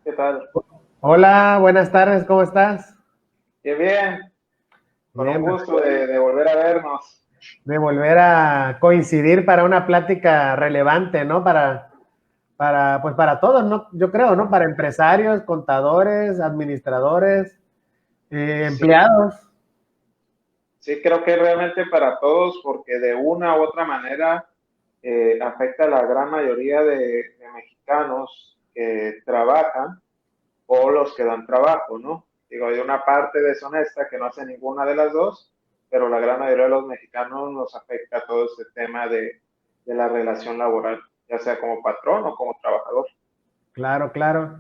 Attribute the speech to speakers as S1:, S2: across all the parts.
S1: ¿Qué tal?
S2: Hola, buenas tardes, ¿cómo estás?
S1: Bien, bien, con un
S2: Bien, pues,
S1: gusto de volver a vernos.
S2: de volver a coincidir para una plática relevante, ¿no? Pues para todos, ¿no? Yo creo, ¿no? Para empresarios, contadores, administradores,
S1: Sí,
S2: empleados.
S1: sí, creo que realmente para todos, porque de una u otra manera afecta a la gran mayoría de mexicanos que trabajan o los que dan trabajo, ¿no? Digo, hay una parte deshonesta que no hace ninguna de las dos, pero la gran mayoría de los mexicanos nos afecta todo este tema de la relación laboral, ya sea como patrón o como trabajador.
S2: Claro, claro.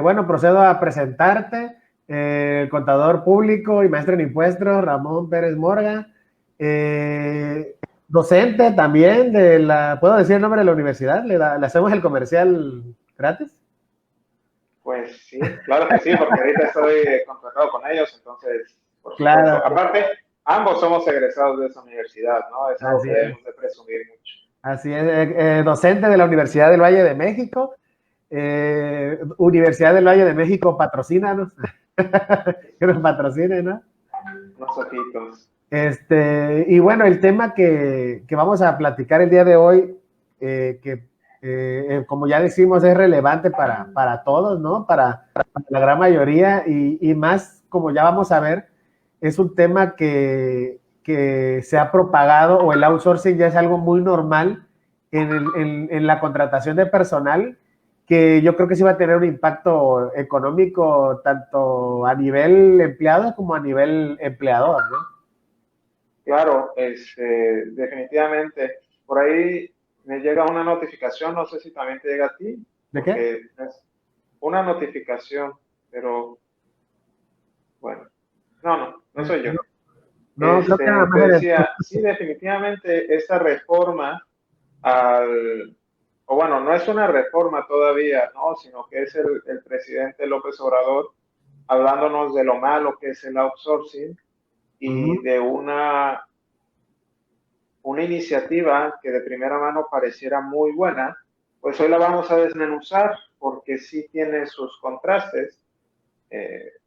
S2: Bueno, procedo a presentarte, el contador público y maestro en impuestos, Ramón Pérez Morga, docente también ¿puedo decir el nombre de la universidad? ¿Le hacemos el comercial gratis?
S1: Pues sí, claro que sí, porque ahorita estoy contratado con ellos, entonces, por
S2: Claro,
S1: supuesto. Aparte, ambos somos egresados de esa universidad, ¿no? Es algo
S2: así
S1: que
S2: es.
S1: debemos de presumir mucho.
S2: Así es, docente de la Universidad del Valle de México. Universidad del Valle de México, patrocínanos. Que nos patrocine, ¿no?
S1: Unos ojitos.
S2: Y bueno, el tema que vamos a platicar el día de hoy, como ya decimos, es relevante para todos, ¿no? Para la gran mayoría y más, como ya vamos a ver, es un tema que se ha propagado o el outsourcing ya es algo muy normal en la contratación de personal, que yo creo que sí va a tener un impacto económico tanto a nivel empleado como a nivel empleador, ¿no?
S1: Claro, definitivamente. Por ahí me llega una notificación, no sé si también te llega a ti,
S2: ¿De qué?
S1: porque es una notificación, pero bueno, no soy yo.
S2: No, no, creo que nada
S1: Te
S2: más eres tú.
S1: decía, sí, definitivamente esta reforma al, o bueno, no es una reforma todavía, ¿no? Sino que es el presidente López Obrador hablándonos de lo malo que es el outsourcing y
S2: Ujú.
S1: de una iniciativa que de primera mano pareciera muy buena, pues hoy la vamos a desmenuzar porque sí tiene sus contrastes.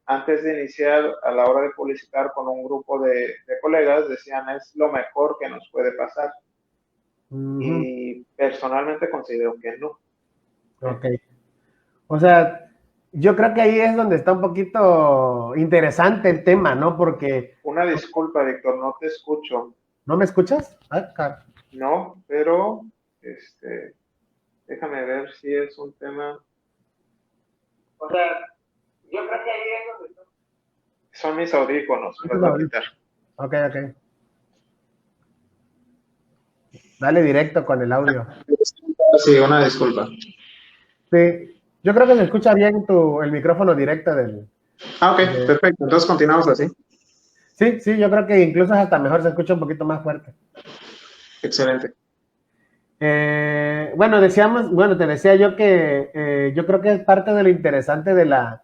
S1: Antes de iniciar, a la hora de publicitar con un grupo de colegas, decían es lo mejor que nos puede pasar.
S2: Ujú.
S1: Y personalmente considero que no.
S2: Ok. O sea, yo creo que ahí es donde está un poquito interesante el tema, ¿no? Porque,
S1: Una disculpa, Víctor, no te escucho.
S2: ¿no me escuchas?
S1: No, pero este, déjame ver si es un tema.
S2: O sea, yo creo que ahí es donde
S1: Son mis audífonos, me los voy a
S2: está.
S1: quitar.
S2: Ok, ok. Dale directo con el audio.
S1: Sí, una disculpa.
S2: Sí, yo creo que se escucha bien el micrófono directo
S1: Ah, ok,
S2: de-
S1: perfecto. Entonces continuamos así.
S2: Sí, sí, yo creo que incluso hasta mejor se escucha un poquito más fuerte.
S1: Excelente.
S2: Bueno, te decía yo que yo creo que es parte de lo interesante de la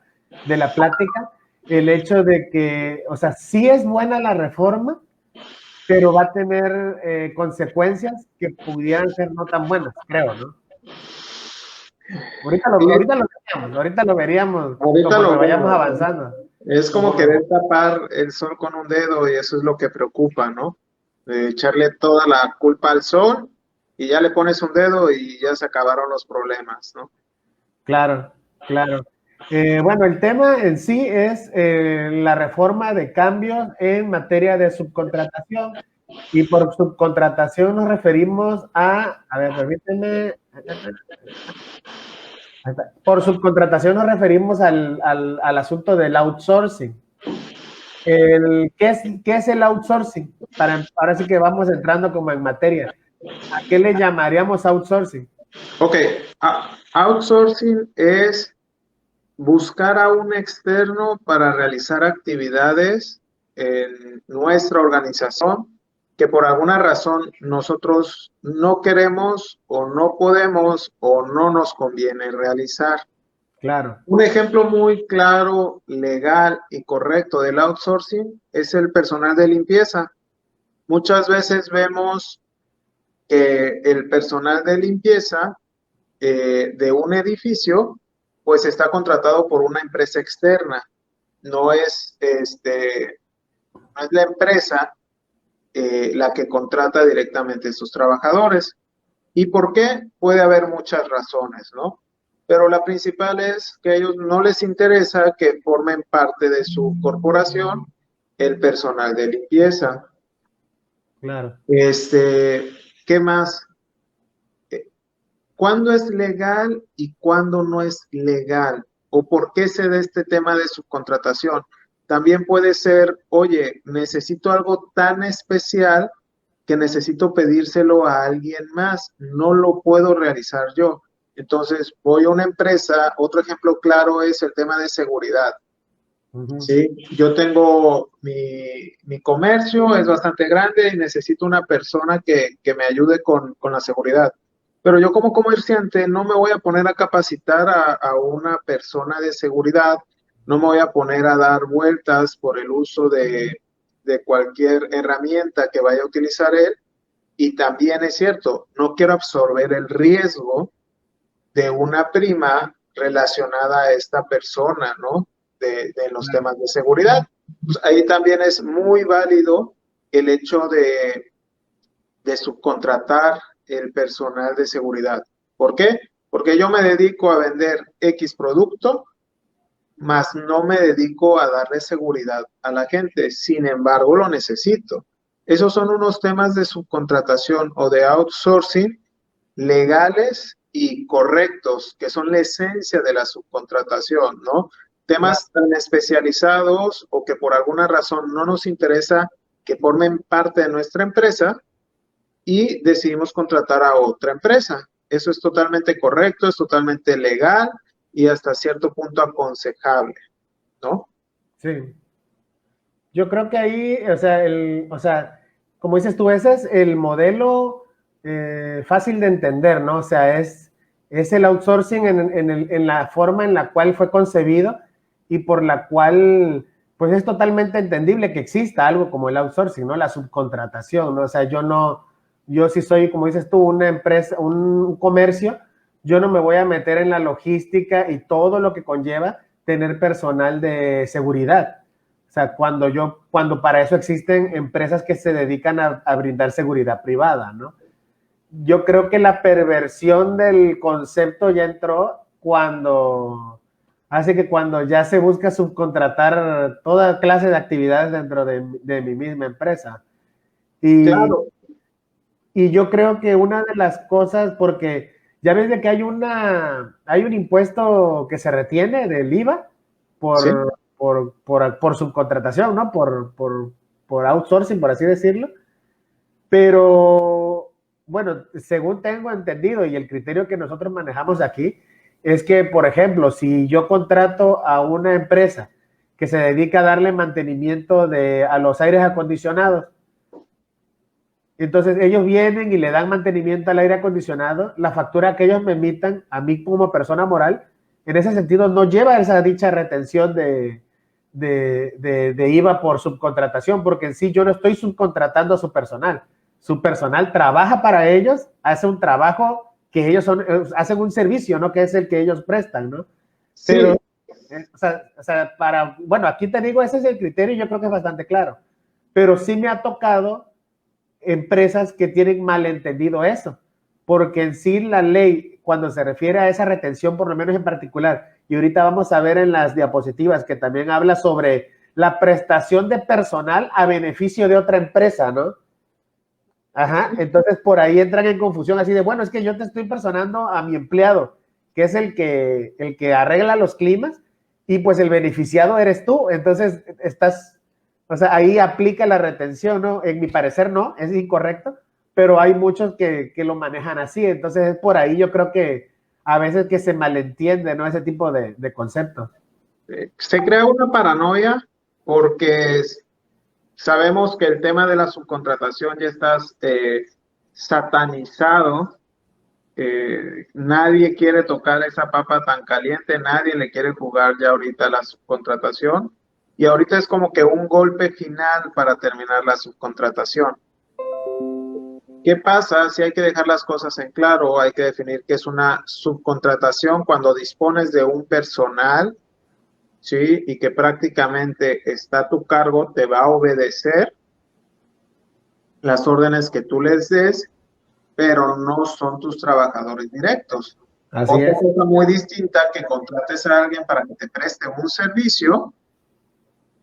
S2: plática, el hecho de que, o sea, sí es buena la reforma, pero va a tener consecuencias que pudieran ser no tan buenas, creo, ¿no?
S1: Sí,
S2: Ahorita lo veríamos
S1: ahorita
S2: conforme
S1: lo
S2: vayamos
S1: vemos.
S2: avanzando.
S1: Es como
S2: Conforme,
S1: querer tapar el sol con un dedo y eso es lo que preocupa, ¿no? Echarle toda la culpa al sol y ya le pones un dedo y ya se acabaron los problemas, ¿no?
S2: claro, claro. Bueno, el tema en sí es la reforma de cambios en materia de subcontratación. Y por subcontratación nos referimos a ver, permíteme. Por subcontratación nos referimos al asunto del outsourcing. ¿Qué es el outsourcing? Ahora sí que vamos entrando como en materia. ¿A qué le llamaríamos outsourcing?
S1: Ok, outsourcing es buscar a un externo para realizar actividades en nuestra organización que por alguna razón nosotros no queremos o no podemos o no nos conviene realizar.
S2: Claro.
S1: Un ejemplo muy claro, legal y correcto del outsourcing es el personal de limpieza. Muchas veces vemos que el personal de limpieza de un edificio pues está contratado por una empresa externa. No es, no es la empresa la que contrata directamente a sus trabajadores. ¿Y por qué? Puede haber muchas razones, ¿no? Pero la principal es que a ellos no les interesa que formen parte de su corporación el personal de limpieza.
S2: Claro.
S1: ¿Qué más? ¿Cuándo es legal y cuándo no es legal? ¿O por qué se da este tema de subcontratación? También puede ser, oye, necesito algo tan especial que necesito pedírselo a alguien más, no lo puedo realizar yo. Entonces voy a una empresa, otro ejemplo claro es el tema de seguridad. Sí, yo tengo mi comercio, es bastante grande y necesito una persona que me ayude con la seguridad. Pero yo como comerciante no me voy a poner a capacitar a una persona de seguridad, no me voy a poner a dar vueltas por el uso de cualquier herramienta que vaya a utilizar él. Y también es cierto, no quiero absorber el riesgo de una prima relacionada a esta persona, ¿no? De los temas de seguridad. Pues ahí también es muy válido el hecho de subcontratar el personal de seguridad. ¿Por qué? Porque yo me dedico a vender X producto, más no me dedico a darle seguridad a la gente. Sin embargo, lo necesito. Esos son unos temas de subcontratación o de outsourcing legales y correctos, que son la esencia de la subcontratación, ¿no? Temas tan especializados o que por alguna razón no nos interesa que formen parte de nuestra empresa y decidimos contratar a otra empresa. Eso es totalmente correcto, es totalmente legal y hasta cierto punto aconsejable, ¿no?
S2: Sí. Yo creo que ahí, o sea, como dices tú, ese es el modelo fácil de entender, ¿no? O sea, es el outsourcing en la forma en la cual fue concebido y por la cual, pues es totalmente entendible que exista algo como el outsourcing, ¿no? La subcontratación, ¿no? O sea, yo sí soy, como dices tú, una empresa, un comercio, yo no me voy a meter en la logística y todo lo que conlleva tener personal de seguridad. O sea, cuando para eso existen empresas que se dedican a brindar seguridad privada, ¿no? Yo creo que la perversión del concepto ya entró hace que cuando ya se busca subcontratar toda clase de actividades dentro de mi misma empresa. Y,
S1: Claro.
S2: y yo creo que una de las cosas, porque ya ves de que hay un impuesto que se retiene del IVA
S1: Sí.
S2: por subcontratación, ¿no? Por outsourcing, por así decirlo. Pero, bueno, según tengo entendido y el criterio que nosotros manejamos aquí, es que, por ejemplo, si yo contrato a una empresa que se dedica a darle mantenimiento a los aires acondicionados, entonces ellos vienen y le dan mantenimiento al aire acondicionado, la factura que ellos me emitan a mí como persona moral, en ese sentido no lleva esa dicha retención de IVA por subcontratación, porque en sí yo no estoy subcontratando a su personal trabaja para ellos, hace un trabajo que hacen un servicio, ¿no? Que es el que ellos prestan, ¿no? Pero,
S1: Sí.
S2: bueno, aquí te digo, ese es el criterio y yo creo que es bastante claro, pero sí me ha tocado empresas que tienen malentendido eso, porque en sí la ley, cuando se refiere a esa retención, por lo menos en particular, y ahorita vamos a ver en las diapositivas que también habla sobre la prestación de personal a beneficio de otra empresa, ¿no? Ajá, entonces por ahí entran en confusión así de, bueno, es que yo te estoy personando a mi empleado, que es el que arregla los climas, y pues el beneficiado eres tú, entonces o sea, ahí aplica la retención, ¿no? En mi parecer no, es incorrecto, pero hay muchos que lo manejan así, entonces es por ahí yo creo que a veces que se malentiende, ¿no? Ese tipo de conceptos.
S1: Se crea una paranoia porque sabemos que el tema de la subcontratación ya está satanizado. Nadie quiere tocar esa papa tan caliente, nadie le quiere jugar ya ahorita la subcontratación. Y ahorita es como que un golpe final para terminar la subcontratación. ¿Qué pasa si hay que dejar las cosas en claro? Hay que definir qué es una subcontratación cuando dispones de un personal, ¿sí? Y que prácticamente está a tu cargo, te va a obedecer las órdenes que tú les des, pero no son tus trabajadores directos.
S2: Así
S1: Otra
S2: es.
S1: cosa muy distinta, que contrates a alguien para que te preste un servicio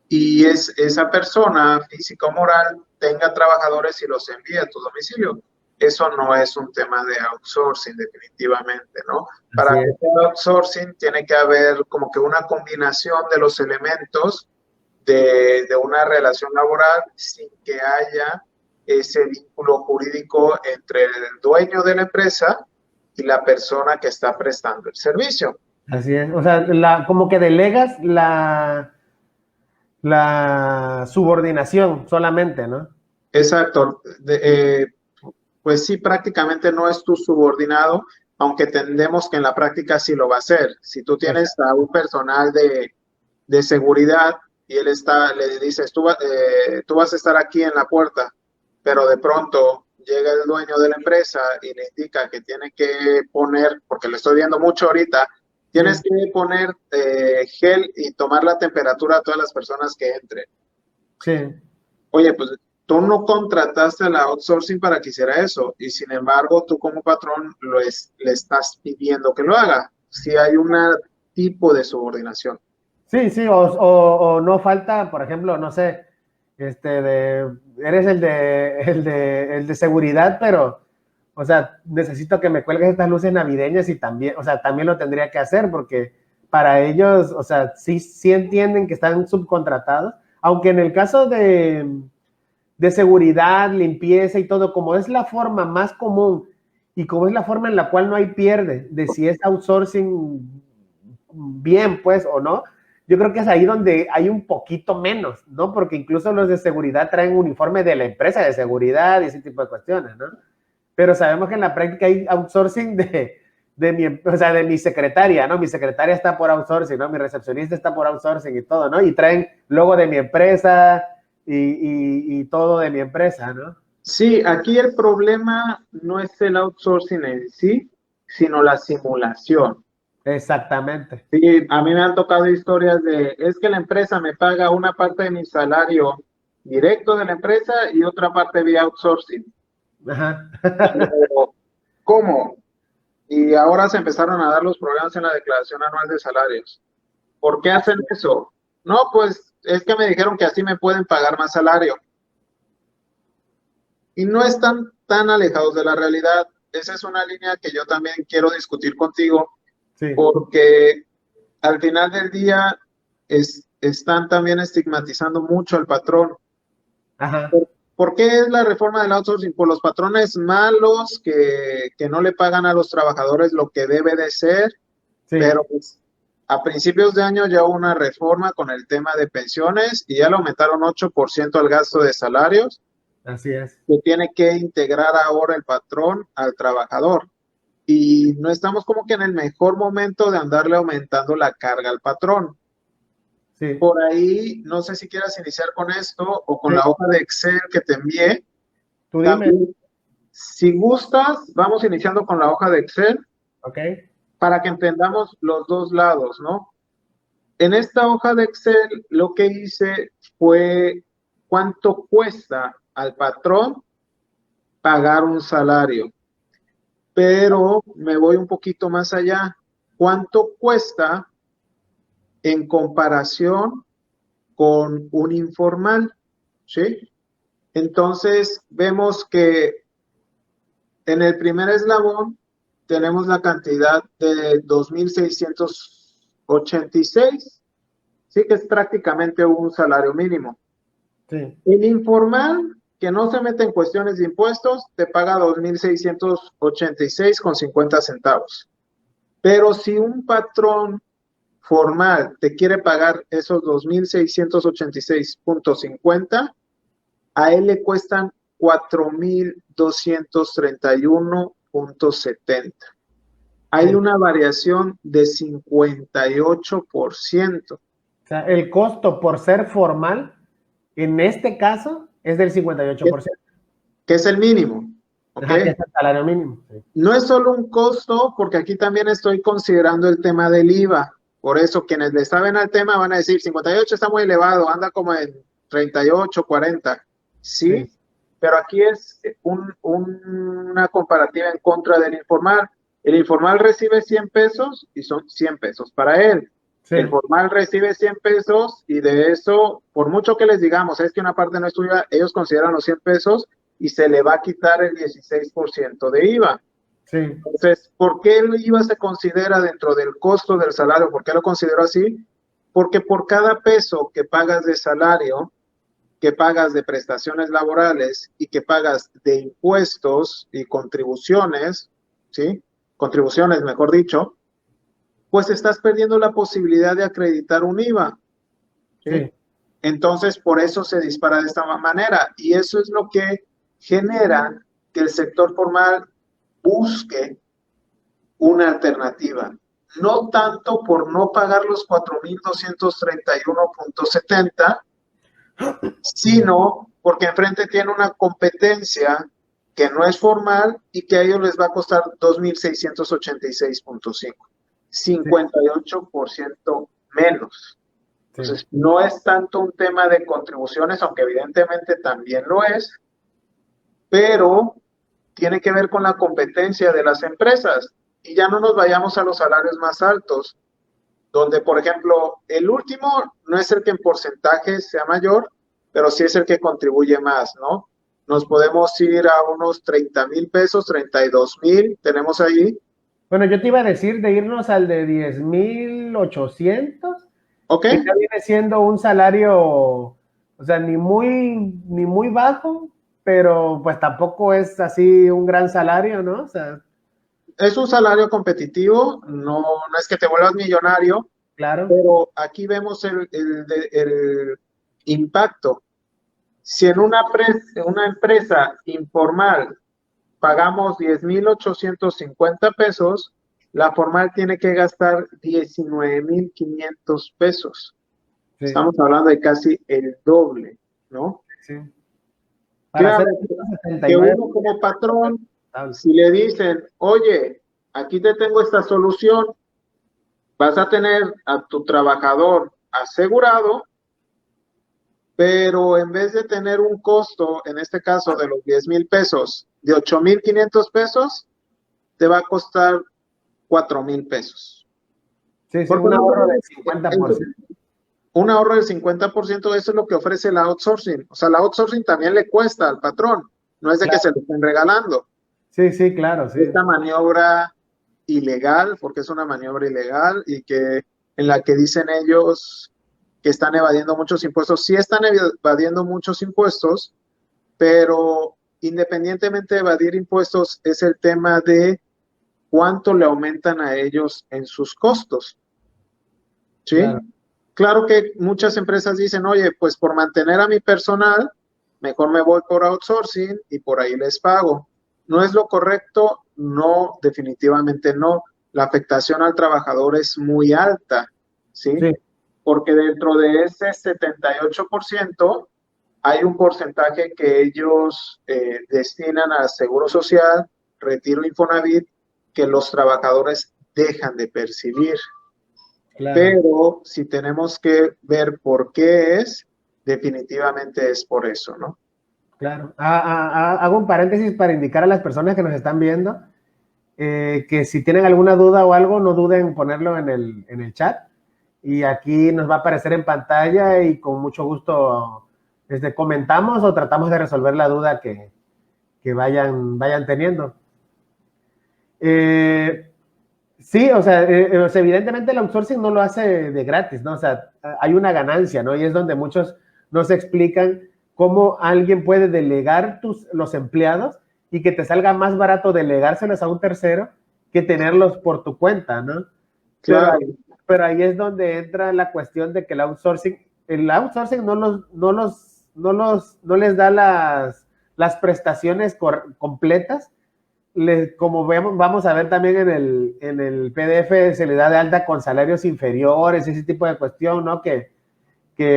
S1: y esa persona, física o moral, tenga trabajadores y los envíe a tu domicilio. Eso no es un tema de outsourcing, definitivamente, ¿no? Para
S2: Así
S1: que
S2: es.
S1: sea outsourcing tiene que haber como que una combinación de los elementos de una relación laboral sin que haya ese vínculo jurídico entre el dueño de la empresa y la persona que está prestando el servicio.
S2: Así es. O sea, como que delegas la subordinación solamente, ¿no?
S1: Exacto. Pues sí, prácticamente no es tu subordinado, aunque entendemos que en la práctica sí lo va a hacer. Si tú tienes a un personal de seguridad y él le dices, tú vas a estar aquí en la puerta, pero de pronto llega el dueño de la empresa y le indica que tiene que poner, porque lo estoy viendo mucho ahorita, tienes
S2: Sí,
S1: que poner gel y tomar la temperatura a todas las personas que entren.
S2: sí.
S1: Oye, pues tú no contrataste a la outsourcing para que hiciera eso y sin embargo tú como patrón le estás pidiendo que lo haga. Si hay un tipo de subordinación.
S2: Sí, sí, o no falta, por ejemplo, no sé, eres el de seguridad, pero, o sea, necesito que me cuelgues estas luces navideñas y también, o sea, también lo tendría que hacer porque para ellos, o sea, sí, sí entienden que están subcontratados, aunque en el caso de seguridad, limpieza y todo, como es la forma más común y como es la forma en la cual no hay pierde de si es outsourcing bien, pues, o no, yo creo que es ahí donde hay un poquito menos, ¿no? Porque incluso los de seguridad traen uniforme de la empresa de seguridad y ese tipo de cuestiones, ¿no? Pero sabemos que en la práctica hay outsourcing de mi secretaria, ¿no? Mi secretaria está por outsourcing, ¿no? Mi recepcionista está por outsourcing y todo, ¿no? Y traen logo de mi empresa y todo de mi empresa, ¿no?
S1: Sí, aquí el problema no es el outsourcing en sí, sino la simulación.
S2: Exactamente.
S1: Sí, a mí me han tocado historias es que la empresa me paga una parte de mi salario directo de la empresa y otra parte vía outsourcing.
S2: Ajá.
S1: Pero, ¿cómo? Y ahora se empezaron a dar los problemas en la declaración anual de salarios. ¿Por qué hacen eso? No, pues es que me dijeron que así me pueden pagar más salario. Y no están tan alejados de la realidad. Esa es una línea que yo también quiero discutir contigo,
S2: Sí.
S1: porque al final del día están también estigmatizando mucho al patrón.
S2: Ajá.
S1: ¿Por qué es la reforma del outsourcing? Por los patrones malos que no le pagan a los trabajadores lo que debe de ser,
S2: Sí.
S1: pero pues, a principios de año ya hubo una reforma con el tema de pensiones y ya le aumentaron 8% al gasto de salarios
S2: Así es.
S1: que tiene que integrar ahora el patrón al trabajador. Y no estamos como que en el mejor momento de andarle aumentando la carga al patrón.
S2: Sí.
S1: Por ahí, no sé si quieras iniciar con esto o con
S2: Sí.
S1: la hoja de Excel que te envié.
S2: Tú dime.
S1: También, si gustas, vamos iniciando con la hoja de Excel
S2: Ok.
S1: para que entendamos los dos lados, ¿no? En esta hoja de Excel lo que hice fue cuánto cuesta al patrón pagar un salario, pero me voy un poquito más allá. ¿Cuánto cuesta en comparación con un informal? ¿Sí? Entonces vemos que en el primer eslabón tenemos la cantidad de 2.686, sí que es prácticamente un salario mínimo.
S2: Sí.
S1: El informal, que no se mete en cuestiones de impuestos, te paga 2.686,50 centavos. Pero si un patrón formal te quiere pagar esos 2.686,50, a él le cuestan 4.231,70. Hay
S2: Sí.
S1: una variación de 58%.
S2: O sea, el costo por ser formal, en este caso, es del
S1: que,
S2: 58%.
S1: que es el mínimo.
S3: ¿ok?
S2: Ajá, que es el salario mínimo. Sí.
S3: No es solo un costo, porque aquí también estoy considerando el tema del IVA. Por eso, quienes le saben al tema van a decir, 58 está muy elevado, anda como en 38, 40. Sí,
S2: Sí.
S3: pero aquí es una comparativa en contra del informal. El informal recibe 100 pesos y son 100 pesos para él.
S2: Sí.
S3: El formal recibe 100 pesos y de eso, por mucho que les digamos, es que una parte no es tuya, ellos consideran los 100 pesos y se le va a quitar el 16% de IVA.
S2: Sí.
S3: Entonces, ¿por qué el IVA se considera dentro del costo del salario? ¿Por qué lo considero así? Porque por cada peso que pagas de salario, que pagas de prestaciones laborales y que pagas de impuestos y contribuciones, ¿sí? Contribuciones, mejor dicho, pues estás perdiendo la posibilidad de acreditar un IVA, ¿sí?
S2: Sí.
S3: Entonces, por eso se dispara de esta manera y eso es lo que genera que el sector formal busque una alternativa. No tanto por no pagar los 4,231.70, sino porque enfrente tiene una competencia que no es formal y que a ellos les va a costar 2,686.5, 58% menos. Entonces,
S2: Sí.
S3: no es tanto un tema de contribuciones, aunque evidentemente también lo es, pero tiene que ver con la competencia de las empresas. Y ya no nos vayamos a los salarios más altos, donde, por ejemplo, el último no es el que en porcentaje sea mayor, pero sí es el que contribuye más, ¿no? Nos podemos ir a unos 30,000 pesos, 32,000, tenemos ahí.
S2: Bueno, yo te iba a decir de irnos al de 10,800,
S3: ¿Ok?
S2: que ya viene siendo un salario, o sea, ni muy bajo, pero pues tampoco es así un gran salario, ¿no? O sea,
S3: Es un salario competitivo, no es que te vuelvas millonario,
S2: claro.
S3: pero aquí vemos el impacto. Si en una empresa informal pagamos 10,850 pesos, la formal tiene que gastar 19,500 pesos.
S2: Sí,
S3: Estamos hablando de casi el doble, ¿no?
S2: sí. Para hacer
S3: Claro que
S2: 179.
S3: uno como patrón, si le dicen, oye, aquí te tengo esta solución, vas a tener a tu trabajador asegurado, pero en vez de tener un costo, en este caso de los 10,000 pesos, de 8,500 pesos, te va a costar 4,000 pesos.
S2: Sí, sí,
S3: Porque
S2: un
S3: no
S2: ahorro del
S3: tenemos
S2: 50%.
S3: un ahorro del 50%, eso es lo que ofrece el outsourcing. O sea, el outsourcing también le cuesta al patrón, no es de que se lo estén regalando.
S2: Sí, sí, claro, sí.
S3: Esta maniobra ilegal, porque es una maniobra ilegal y que en la que dicen ellos que están evadiendo muchos impuestos, sí están evadiendo muchos impuestos, pero independientemente de evadir impuestos, es el tema de cuánto le aumentan a ellos en sus costos. ¿Sí?
S2: Claro.
S3: Claro que muchas empresas dicen, oye, pues por mantener a mi personal, mejor me voy por outsourcing y por ahí les pago. ¿No es lo correcto? No, definitivamente no. La afectación al trabajador es muy alta, ¿sí?
S2: Sí,
S3: Porque dentro de ese 78% hay un porcentaje que ellos destinan a seguro social, retiro Infonavit, que los trabajadores dejan de percibir.
S2: claro,
S3: Pero si tenemos que ver por qué es, definitivamente es por eso, ¿no?
S2: claro. Hago un paréntesis para indicar a las personas que nos están viendo que si tienen alguna duda o algo, no duden en ponerlo en el chat. Y aquí nos va a aparecer en pantalla y con mucho gusto comentamos o tratamos de resolver la duda que vayan teniendo. Sí, o sea, evidentemente el outsourcing no lo hace de gratis, ¿no? O sea, hay una ganancia, ¿no? Y es donde muchos nos explican cómo alguien puede delegar los empleados y que te salga más barato delegárselos a un tercero que tenerlos por tu cuenta, ¿no?
S3: Claro,
S2: Pero ahí es donde entra la cuestión de que el outsourcing no les da las prestaciones completas. Como vamos a ver también en el PDF, se le da de alta con salarios inferiores, ese tipo de cuestión, ¿no? Que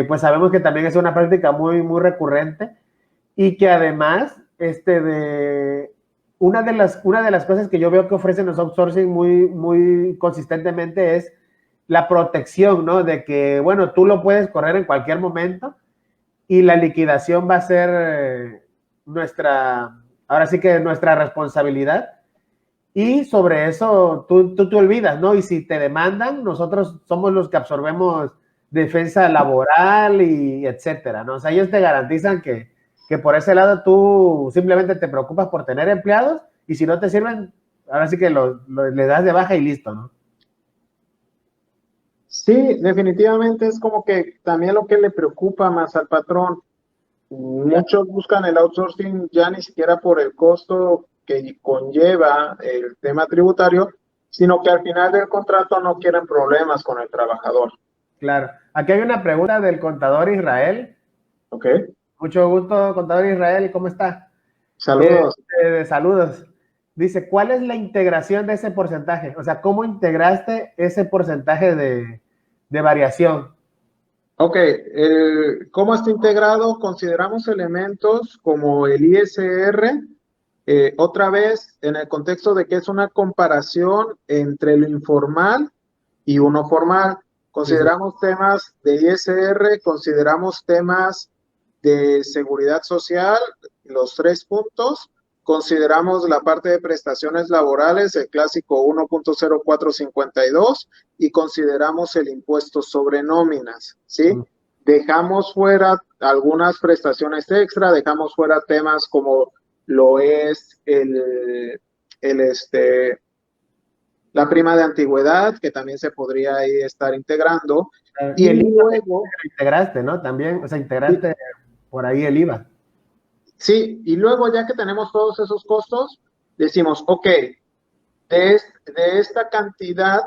S2: pues sabemos que también es una práctica muy, muy recurrente y que además una de las cosas que yo veo que ofrecen los outsourcing muy consistentemente es la protección, ¿no? De que, bueno, tú lo puedes correr en cualquier momento y la liquidación va a ser ahora sí que nuestra responsabilidad. Y sobre eso tú te olvidas, ¿no? Y si te demandan, nosotros somos los que absorbemos defensa laboral y etcétera, ¿no? O sea, ellos te garantizan que por ese lado tú simplemente te preocupas por tener empleados y si no te sirven, ahora sí que le das de baja y listo, ¿no?
S3: Sí, definitivamente es como que también lo que le preocupa más al patrón. Muchos buscan el outsourcing ya ni siquiera por el costo que conlleva el tema tributario, sino que al final del contrato no quieren problemas con el trabajador.
S2: Claro. Aquí hay una pregunta del contador Israel.
S3: ¿Ok?
S2: Mucho gusto, contador Israel, ¿cómo está?
S3: Saludos.
S2: Saludos. Dice, ¿cuál es la integración de ese porcentaje? O sea, ¿cómo integraste ese porcentaje de variación?
S3: Ok, ¿cómo está integrado? Consideramos elementos como el ISR, otra vez en el contexto de que es una comparación entre lo informal y uno formal. Consideramos temas de ISR, consideramos temas de seguridad social, los 3 puntos. Consideramos la parte de prestaciones laborales, el clásico 1.0452, y consideramos el impuesto sobre nóminas, ¿sí? Dejamos fuera algunas prestaciones extra, dejamos fuera temas como lo es la prima de antigüedad, que también se podría ahí estar integrando.
S2: Y el IVA
S3: luego,
S2: lo integraste, ¿no? También, o sea, integraste por ahí el IVA.
S3: sí, y luego ya que tenemos todos esos costos, decimos, ok, de esta cantidad,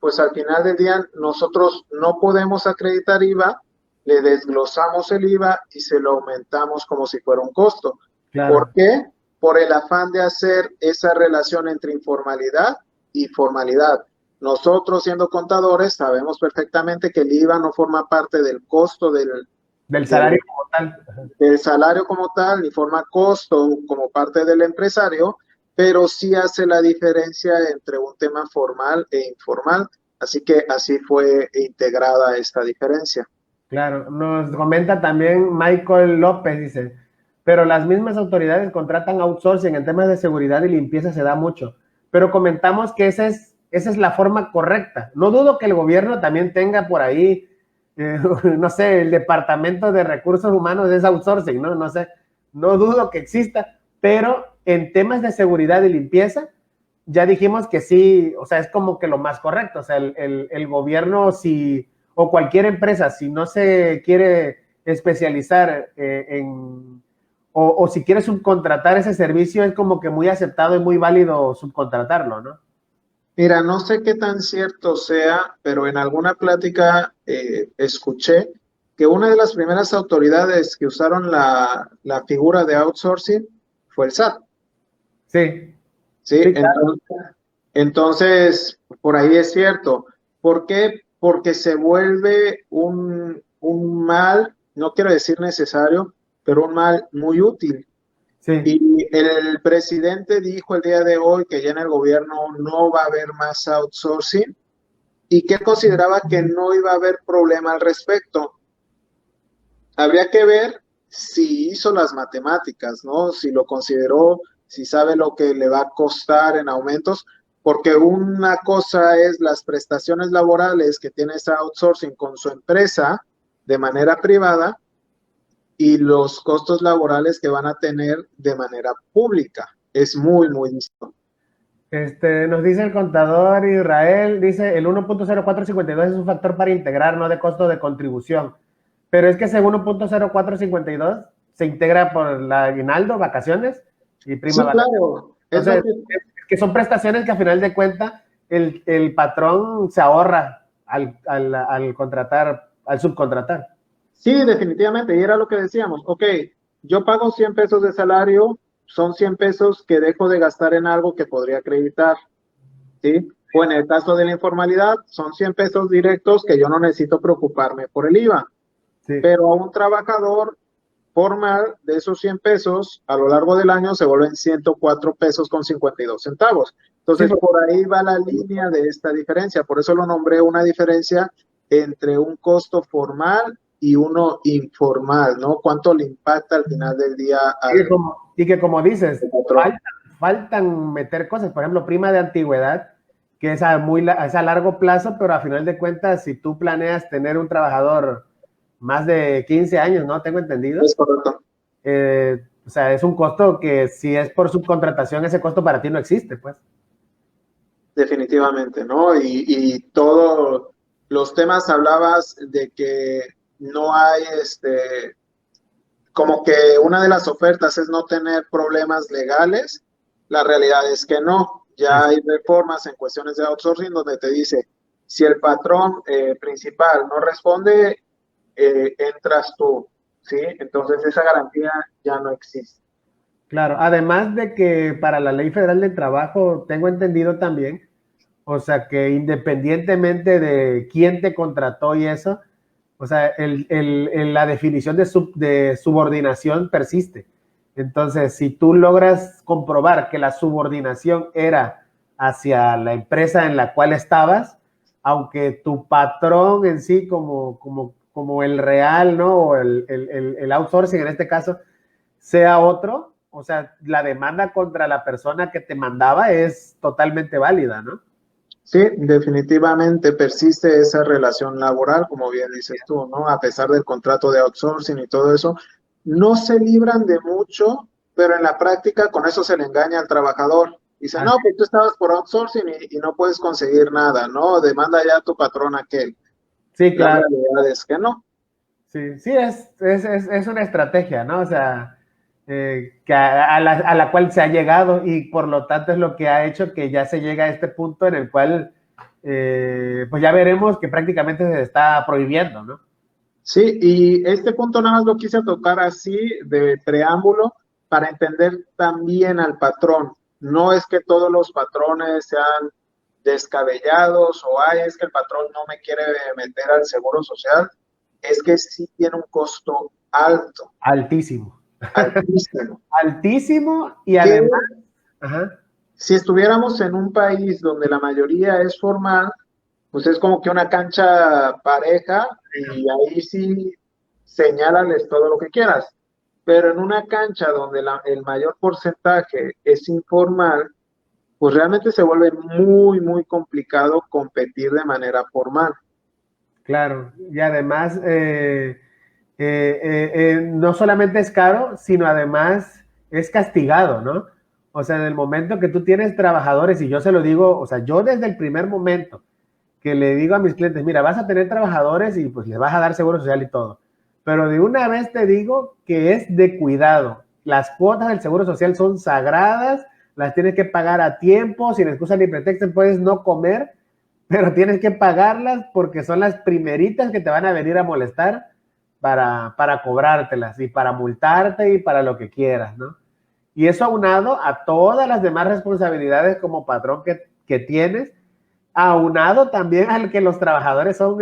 S3: pues al final del día nosotros no podemos acreditar IVA, le desglosamos el IVA y se lo aumentamos como si fuera un costo.
S2: Claro.
S3: ¿Por qué? Por el afán de hacer esa relación entre informalidad y formalidad. Nosotros, siendo contadores, sabemos perfectamente que el IVA no forma parte del costo
S2: del salario como tal.
S3: Del salario como tal, ni forma costo como parte del empresario, pero sí hace la diferencia entre un tema formal e informal. Así que así fue integrada esta diferencia.
S2: Claro, nos comenta también Michael López, dice, pero las mismas autoridades contratan outsourcing en temas de seguridad y limpieza se da mucho, pero comentamos que esa es la forma correcta. No dudo que el gobierno también tenga por ahí, no sé, el departamento de recursos humanos es outsourcing, ¿no? No sé, no dudo que exista, pero en temas de seguridad y limpieza, ya dijimos que sí, o sea, es como que lo más correcto, o sea, el gobierno si o cualquier empresa, si no se quiere especializar o si quiere subcontratar ese servicio, es como que muy aceptado y muy válido subcontratarlo, ¿no?
S3: Mira, no sé qué tan cierto sea, pero en alguna plática escuché que una de las primeras autoridades que usaron la figura de outsourcing fue el SAT.
S2: Sí.
S3: Sí,
S2: Sí, claro.
S3: entonces, por ahí es cierto. ¿Por qué? Porque se vuelve un mal, no quiero decir necesario, pero un mal muy útil.
S2: Sí.
S3: Y el presidente dijo el día de hoy que ya en el gobierno no va a haber más outsourcing y que él consideraba que no iba a haber problema al respecto. Habría que ver si hizo las matemáticas, ¿no? Si lo consideró, si sabe lo que le va a costar en aumentos, porque una cosa es las prestaciones laborales que tiene ese outsourcing con su empresa de manera privada y los costos laborales que van a tener de manera pública. Es muy, muy distinto.
S2: Nos dice el contador Israel, dice el 1.0452 es un factor para integrar, no de costo de contribución. Pero es que ese 1.0452 se integra por la aguinaldo, vacaciones y prima
S3: Sí, claro.
S2: Entonces, es que son prestaciones que a final de cuentas el patrón se ahorra al contratar, al subcontratar.
S3: Sí, definitivamente. Y era lo que decíamos. Ok, yo pago 100 pesos de salario, son 100 pesos que dejo de gastar en algo que podría acreditar. ¿Sí? O en el caso de la informalidad, son 100 pesos directos que yo no necesito preocuparme por el IVA.
S2: Sí.
S3: Pero a un trabajador, formal, de esos 100 pesos, a lo largo del año se vuelven 104 pesos con 52 centavos. Entonces,
S2: Sí,
S3: por ahí va la línea de esta diferencia. Por eso lo nombré una diferencia entre un costo formal y uno informal, ¿no? ¿Cuánto le impacta al final del día al
S2: y que como dices,
S3: patrón?
S2: faltan meter cosas, por ejemplo, prima de antigüedad, que es es a largo plazo, pero a final de cuentas, si tú planeas tener un trabajador más de 15 años, ¿no? Tengo entendido.
S3: Es correcto.
S2: O sea, es un costo que si es por subcontratación, ese costo para ti no existe, pues.
S3: Definitivamente, ¿no? Y todos los temas hablabas de que no hay, como que una de las ofertas es no tener problemas legales. La realidad es que no. Ya hay reformas en cuestiones de outsourcing donde te dice, si el patrón principal no responde, entras tú, ¿sí? Entonces esa garantía ya no existe.
S2: Claro, además de que para la Ley Federal del Trabajo, tengo entendido también, o sea, que independientemente de quién te contrató y eso, o sea, la definición de subordinación persiste. Entonces, si tú logras comprobar que la subordinación era hacia la empresa en la cual estabas, aunque tu patrón en sí, como el real, ¿no? O el outsourcing en este caso, sea otro, o sea, la demanda contra la persona que te mandaba es totalmente válida, ¿no?
S3: Sí, definitivamente persiste esa relación laboral, como bien dices tú, ¿no? A pesar del contrato de outsourcing y todo eso, no se libran de mucho, pero en la práctica con eso se le engaña al trabajador. Dice, no, pues tú estabas por outsourcing y no puedes conseguir nada, ¿no? Demanda ya a tu patrón aquel.
S2: Sí,
S3: La
S2: claro.
S3: realidad es que no.
S2: Sí, sí, es una estrategia, ¿no? O sea, que a la cual se ha llegado y por lo tanto es lo que ha hecho que ya se llega a este punto en el cual, pues ya veremos que prácticamente se está prohibiendo, ¿no?
S3: Sí, y este punto nada más lo quise tocar así de preámbulo para entender también al patrón. No es que todos los patrones sean descabellados o ay, es que el patrón no me quiere meter al seguro social, es que sí tiene un costo alto,
S2: Altísimo.
S3: altísimo.
S2: Altísimo y
S3: Que
S2: además, ajá,
S3: si estuviéramos en un país donde la mayoría es formal, pues es como que una cancha pareja y ahí sí señálales todo lo que quieras. Pero en una cancha donde el mayor porcentaje es informal, pues realmente se vuelve muy, muy complicado competir de manera formal.
S2: claro, y además, no solamente es caro, sino además es castigado, ¿no? O sea, en el momento que tú tienes trabajadores, y yo se lo digo, o sea, yo desde el primer momento que le digo a mis clientes, mira, vas a tener trabajadores y pues les vas a dar seguro social y todo, pero de una vez te digo que es de cuidado. Las cuotas del seguro social son sagradas, las tienes que pagar a tiempo, sin excusa ni pretexto, puedes no comer, pero tienes que pagarlas porque son las primeritas que te van a venir a molestar para cobrártelas y para multarte y para lo que quieras, ¿no? Y eso aunado a todas las demás responsabilidades como patrón que tienes, aunado también al que los trabajadores son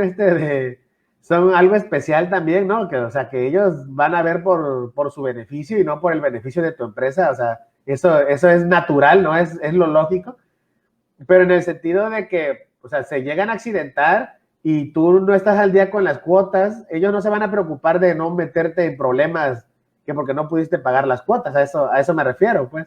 S2: son algo especial también, ¿no? Que, o sea, que ellos van a ver por su beneficio y no por el beneficio de tu empresa, o sea, eso es natural, ¿no? Es lo lógico, pero en el sentido de que, o sea, se llegan a accidentar y tú no estás al día con las cuotas, ellos no se van a preocupar de no meterte en problemas que porque no pudiste pagar las cuotas, a eso me refiero, pues.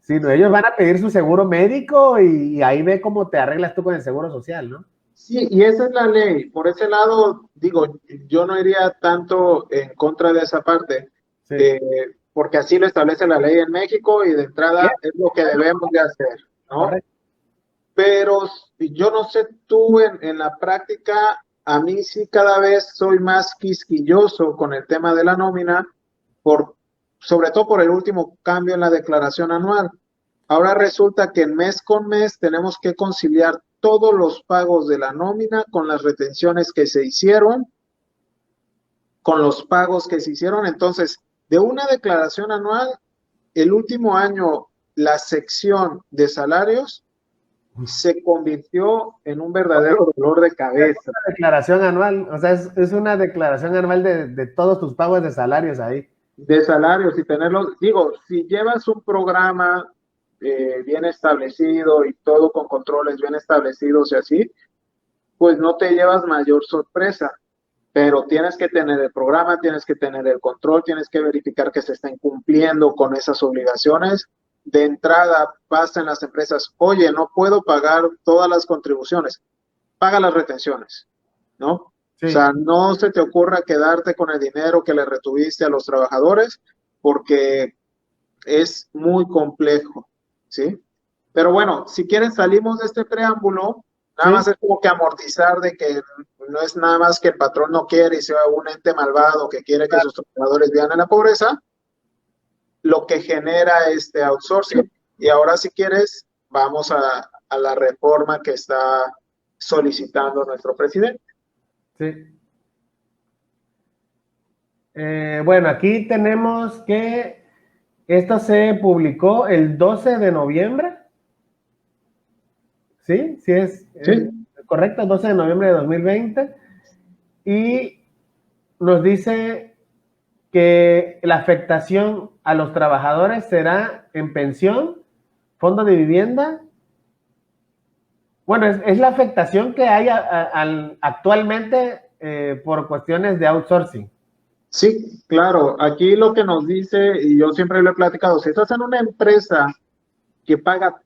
S2: Sino ellos van a pedir su seguro médico y ahí ve cómo te arreglas tú con el seguro social, ¿no?
S3: Sí, y esa es la ley. Por ese lado, digo, yo no iría tanto en contra de esa parte,
S2: Sí.
S3: eh, porque así lo establece la ley en México y de
S2: Bien,
S3: entrada es lo que debemos de hacer, ¿no?
S2: correcto.
S3: Pero yo no sé tú en la práctica, a mí sí cada vez soy más quisquilloso con el tema de la nómina, por, sobre todo por el último cambio en la declaración anual. Ahora resulta que mes con mes tenemos que conciliar todos los pagos de la nómina con las retenciones que se hicieron, con los pagos que se hicieron. Entonces, de una declaración anual, el último año, la sección de salarios se convirtió en un verdadero dolor de cabeza.
S2: Declaración anual, o sea, es una declaración anual de todos tus pagos de salarios ahí.
S3: de salarios y tenerlos, digo, si llevas un programa bien establecido y todo con controles bien establecidos y así, pues no te llevas mayor sorpresa, pero tienes que tener el programa, tienes que tener el control, tienes que verificar que se estén cumpliendo con esas obligaciones. De entrada pasa en las empresas, oye, no puedo pagar todas las contribuciones, paga las retenciones, ¿no?
S2: Sí.
S3: O sea, no se te ocurra quedarte con el dinero que le retuviste a los trabajadores porque es muy complejo, ¿sí? Pero bueno, si quieres salimos de este preámbulo, nada
S2: Sí.
S3: más es como que amortizar de que no es nada más que el patrón no quiere y sea un ente malvado que quiere que sus trabajadores vivan en la pobreza, lo que genera este outsourcing. Y ahora si quieres, vamos a la reforma que está solicitando nuestro presidente.
S2: Sí. Bueno, aquí tenemos que esto se publicó el 12 de noviembre. ¿Sí? Sí es
S3: ¿Sí?
S2: correcto, 12 de noviembre de 2020. Y nos dice que la afectación a los trabajadores será en pensión, fondo de vivienda. Bueno, es la afectación que hay actualmente por cuestiones de outsourcing.
S3: Sí, claro. Aquí lo que nos dice, y yo siempre lo he platicado, si estás en una empresa que paga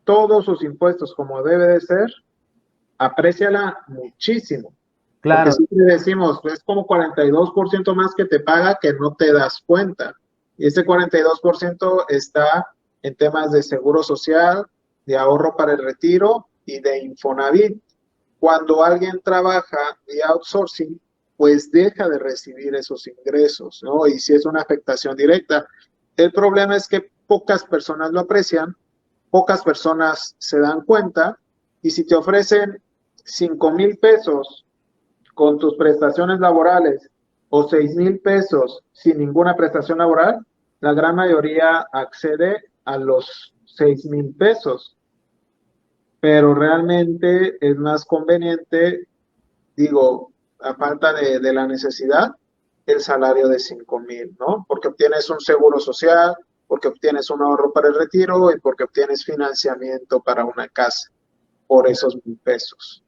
S3: todos sus impuestos como debe de ser, apréciala muchísimo. Porque
S2: Claro,
S3: siempre decimos, es como 42% más que te paga que no te das cuenta. Y ese 42% está en temas de seguro social, de ahorro para el retiro y de Infonavit. Cuando alguien trabaja de outsourcing, pues deja de recibir esos ingresos, ¿no? Y si es una afectación directa. El problema es que pocas personas lo aprecian, pocas personas se dan cuenta, y si te ofrecen 5,000 pesos con tus prestaciones laborales o 6,000 pesos sin ninguna prestación laboral, la gran mayoría accede a los 6,000 pesos. Pero realmente es más conveniente, digo, a falta de la necesidad, el salario de 5,000, ¿no? Porque obtienes un seguro social, porque obtienes un ahorro para el retiro y porque obtienes financiamiento para una casa por esos 1,000 pesos.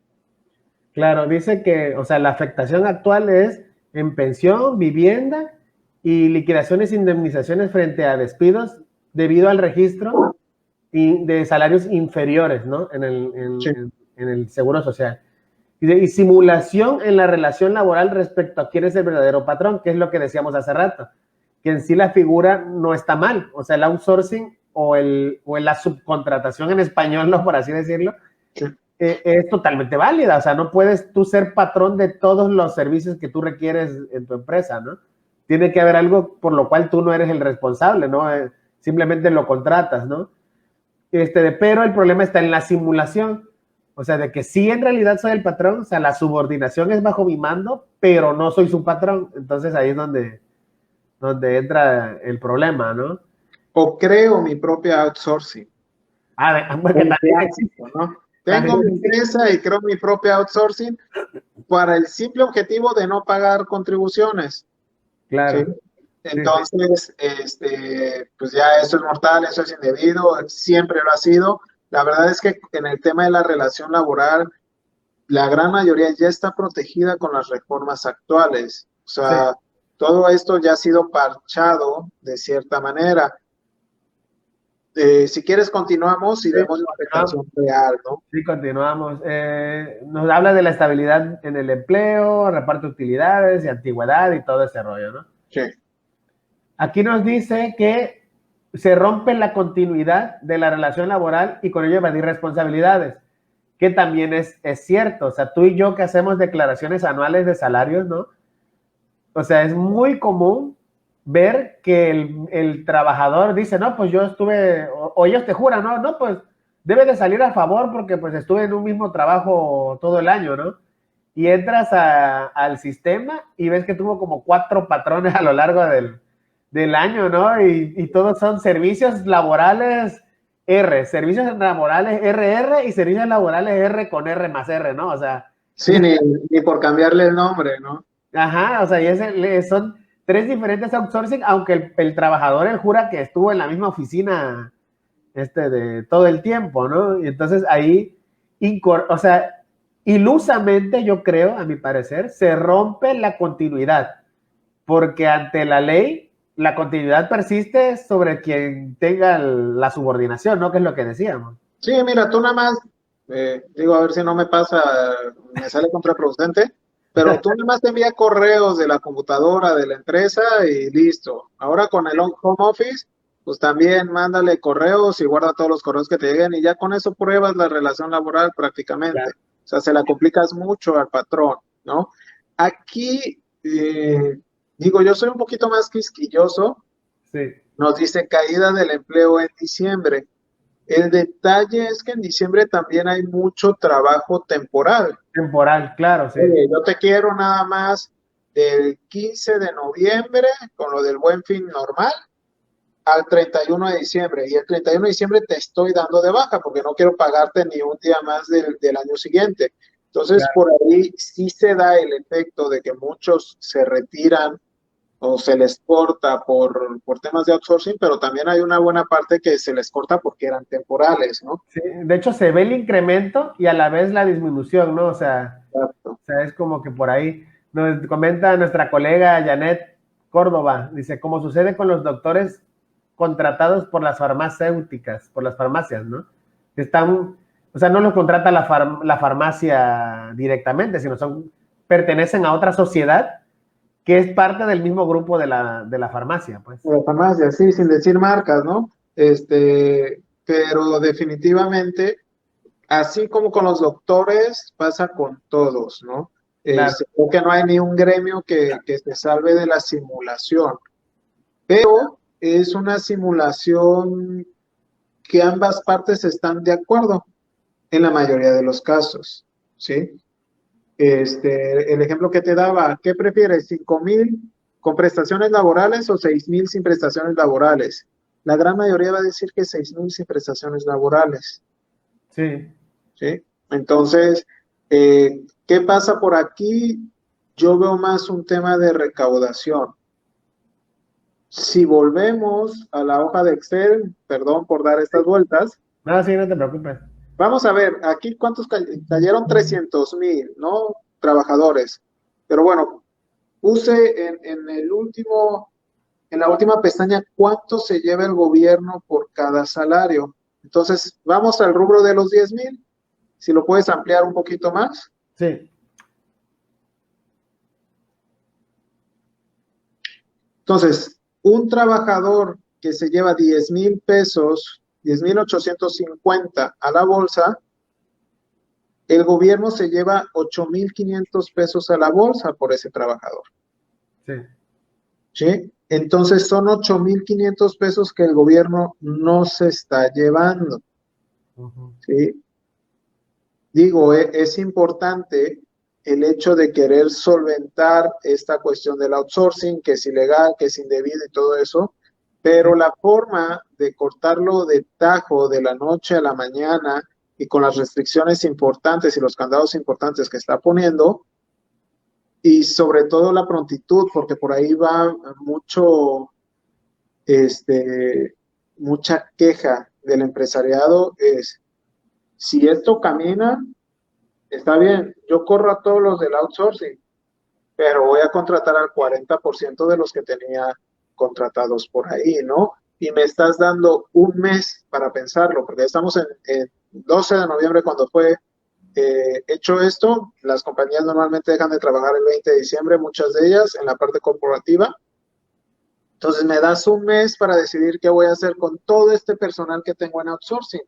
S2: claro, dice que, o sea, la afectación actual es en pensión, vivienda y liquidaciones e indemnizaciones frente a despidos debido al registro de salarios inferiores, ¿no?
S3: Sí.
S2: En el Seguro Social. Y simulación en la relación laboral respecto a quién es el verdadero patrón, que es lo que decíamos hace rato, que en sí la figura no está mal, o sea, el outsourcing o la subcontratación en español, ¿no? Por así decirlo,
S3: Sí.
S2: Es totalmente válida, o sea, no puedes tú ser patrón de todos los servicios que tú requieres en tu empresa, ¿no? Tiene que haber algo por lo cual tú no eres el responsable, ¿no? Simplemente lo contratas, ¿no? Pero el problema está en la simulación. O sea, de que sí en realidad soy el patrón, o sea, la subordinación es bajo mi mando, pero no soy su patrón. Entonces ahí es donde entra el problema, ¿no?
S3: O creo mi propia outsourcing.
S2: Porque también existe.
S3: ¿No? Tengo mi empresa y creo mi propia outsourcing para el simple objetivo de no pagar contribuciones.
S2: Claro.
S3: ¿Sí? Entonces, pues ya eso es mortal, eso es indebido, siempre lo ha sido. La verdad es que en el tema de la relación laboral, la gran mayoría ya está protegida con las reformas actuales. O sea, todo esto ya ha sido parchado de cierta manera. Si quieres continuamos y vemos la afectación real, ¿no?
S2: Sí, continuamos. Nos habla de la estabilidad en el empleo, reparto de utilidades y antigüedad y todo ese rollo, ¿no?
S3: Sí.
S2: Aquí nos dice que se rompe la continuidad de la relación laboral y con ello evadir responsabilidades, que también es cierto. O sea, tú y yo que hacemos declaraciones anuales de salarios, ¿no? O sea, es muy común ver que el trabajador dice, no, pues yo estuve, o ellos te juran, no, no, pues debe de salir a favor porque pues estuve en un mismo trabajo todo el año, ¿no? Y entras al sistema y ves que tuvo como 4 patrones a lo largo del año, ¿no? Y todos son servicios laborales R, servicios laborales RR y servicios laborales R con R más R, ¿no? O sea.
S3: Sí, ni por cambiarle el nombre, ¿no?
S2: Ajá, o sea, son 3 diferentes outsourcing, aunque el trabajador él jura que estuvo en la misma oficina de todo el tiempo, ¿no? Y entonces ahí, o sea, ilusamente yo creo, a mi parecer, se rompe la continuidad, porque ante la ley, la continuidad persiste sobre quien tenga la subordinación, ¿no? Que es lo que decíamos.
S3: Sí, mira, tú nada más, digo, a ver si no me pasa, me sale contraproducente, pero tú nada más te envías correos de la computadora de la empresa y listo. Ahora con el home office, pues también mándale correos y guarda todos los correos que te lleguen y ya con eso pruebas la relación laboral prácticamente. Claro. O sea, se la complicas mucho al patrón, ¿no? Aquí, digo, yo soy un poquito más quisquilloso.
S2: Sí.
S3: Nos dice caída del empleo en diciembre. El detalle es que en diciembre también hay mucho trabajo temporal.
S2: Temporal, claro, sí.
S3: Yo te quiero nada más del 15 de noviembre, con lo del Buen Fin normal, al 31 de diciembre. Y el 31 de diciembre te estoy dando de baja porque no quiero pagarte ni un día más del año siguiente. Entonces, claro, por ahí sí se da el efecto de que muchos se retiran o se les corta por temas de outsourcing, pero también hay una buena parte que se les corta porque eran temporales, ¿no?
S2: Sí, de hecho se ve el incremento y a la vez la disminución, ¿no? O sea, es como que por ahí nos comenta nuestra colega Janet Córdoba, dice, como sucede con los doctores contratados por las farmacéuticas, por las farmacias, ¿no? Que están, o sea, no los contrata la farmacia directamente, sino pertenecen a otra sociedad que es parte del mismo grupo de la farmacia, pues.
S3: De la farmacia, sí, sin decir marcas, ¿no? Pero definitivamente, así como con los doctores, pasa con todos, ¿no?
S2: Claro.
S3: Creo que no hay ni un gremio que se salve de la simulación, pero es una simulación que ambas partes están de acuerdo en la mayoría de los casos, ¿sí? El ejemplo que te daba, ¿qué prefieres? ¿5,000 con prestaciones laborales o 6,000 sin prestaciones laborales? La gran mayoría va a decir que 6,000 sin prestaciones laborales.
S2: Sí.
S3: ¿Sí? Entonces, ¿qué pasa por aquí? Yo veo más un tema de recaudación. Si volvemos a la hoja de Excel, perdón por dar estas vueltas.
S2: No, sí, no te preocupes.
S3: Vamos a ver, aquí cuántos cayeron, 300,000, ¿no? Trabajadores. Pero bueno, puse en la última pestaña cuánto se lleva el gobierno por cada salario. Entonces, vamos al rubro de los 10,000. Si lo puedes ampliar un poquito más.
S2: Sí.
S3: Entonces, un trabajador que se lleva 10,000 pesos, 10,850 a la bolsa, el gobierno se lleva 8,500 pesos a la bolsa por ese trabajador.
S2: Sí.
S3: ¿Sí? Entonces son 8,500 pesos que el gobierno no se está llevando. ¿Sí? Digo, es importante el hecho de querer solventar esta cuestión del outsourcing, que es ilegal, que es indebido y todo eso, pero la forma de cortarlo de tajo de la noche a la mañana y con las restricciones importantes y los candados importantes que está poniendo, y sobre todo la prontitud, porque por ahí va mucha queja del empresariado, es, si esto camina, está bien, yo corro a todos los del outsourcing, pero voy a contratar al 40% de los que tenía contratados por ahí, ¿no? Y me estás dando un mes para pensarlo, porque estamos en 12 de noviembre cuando fue hecho esto. Las compañías normalmente dejan de trabajar el 20 de diciembre, muchas de ellas, en la parte corporativa. Entonces me das un mes para decidir qué voy a hacer con todo este personal que tengo en outsourcing.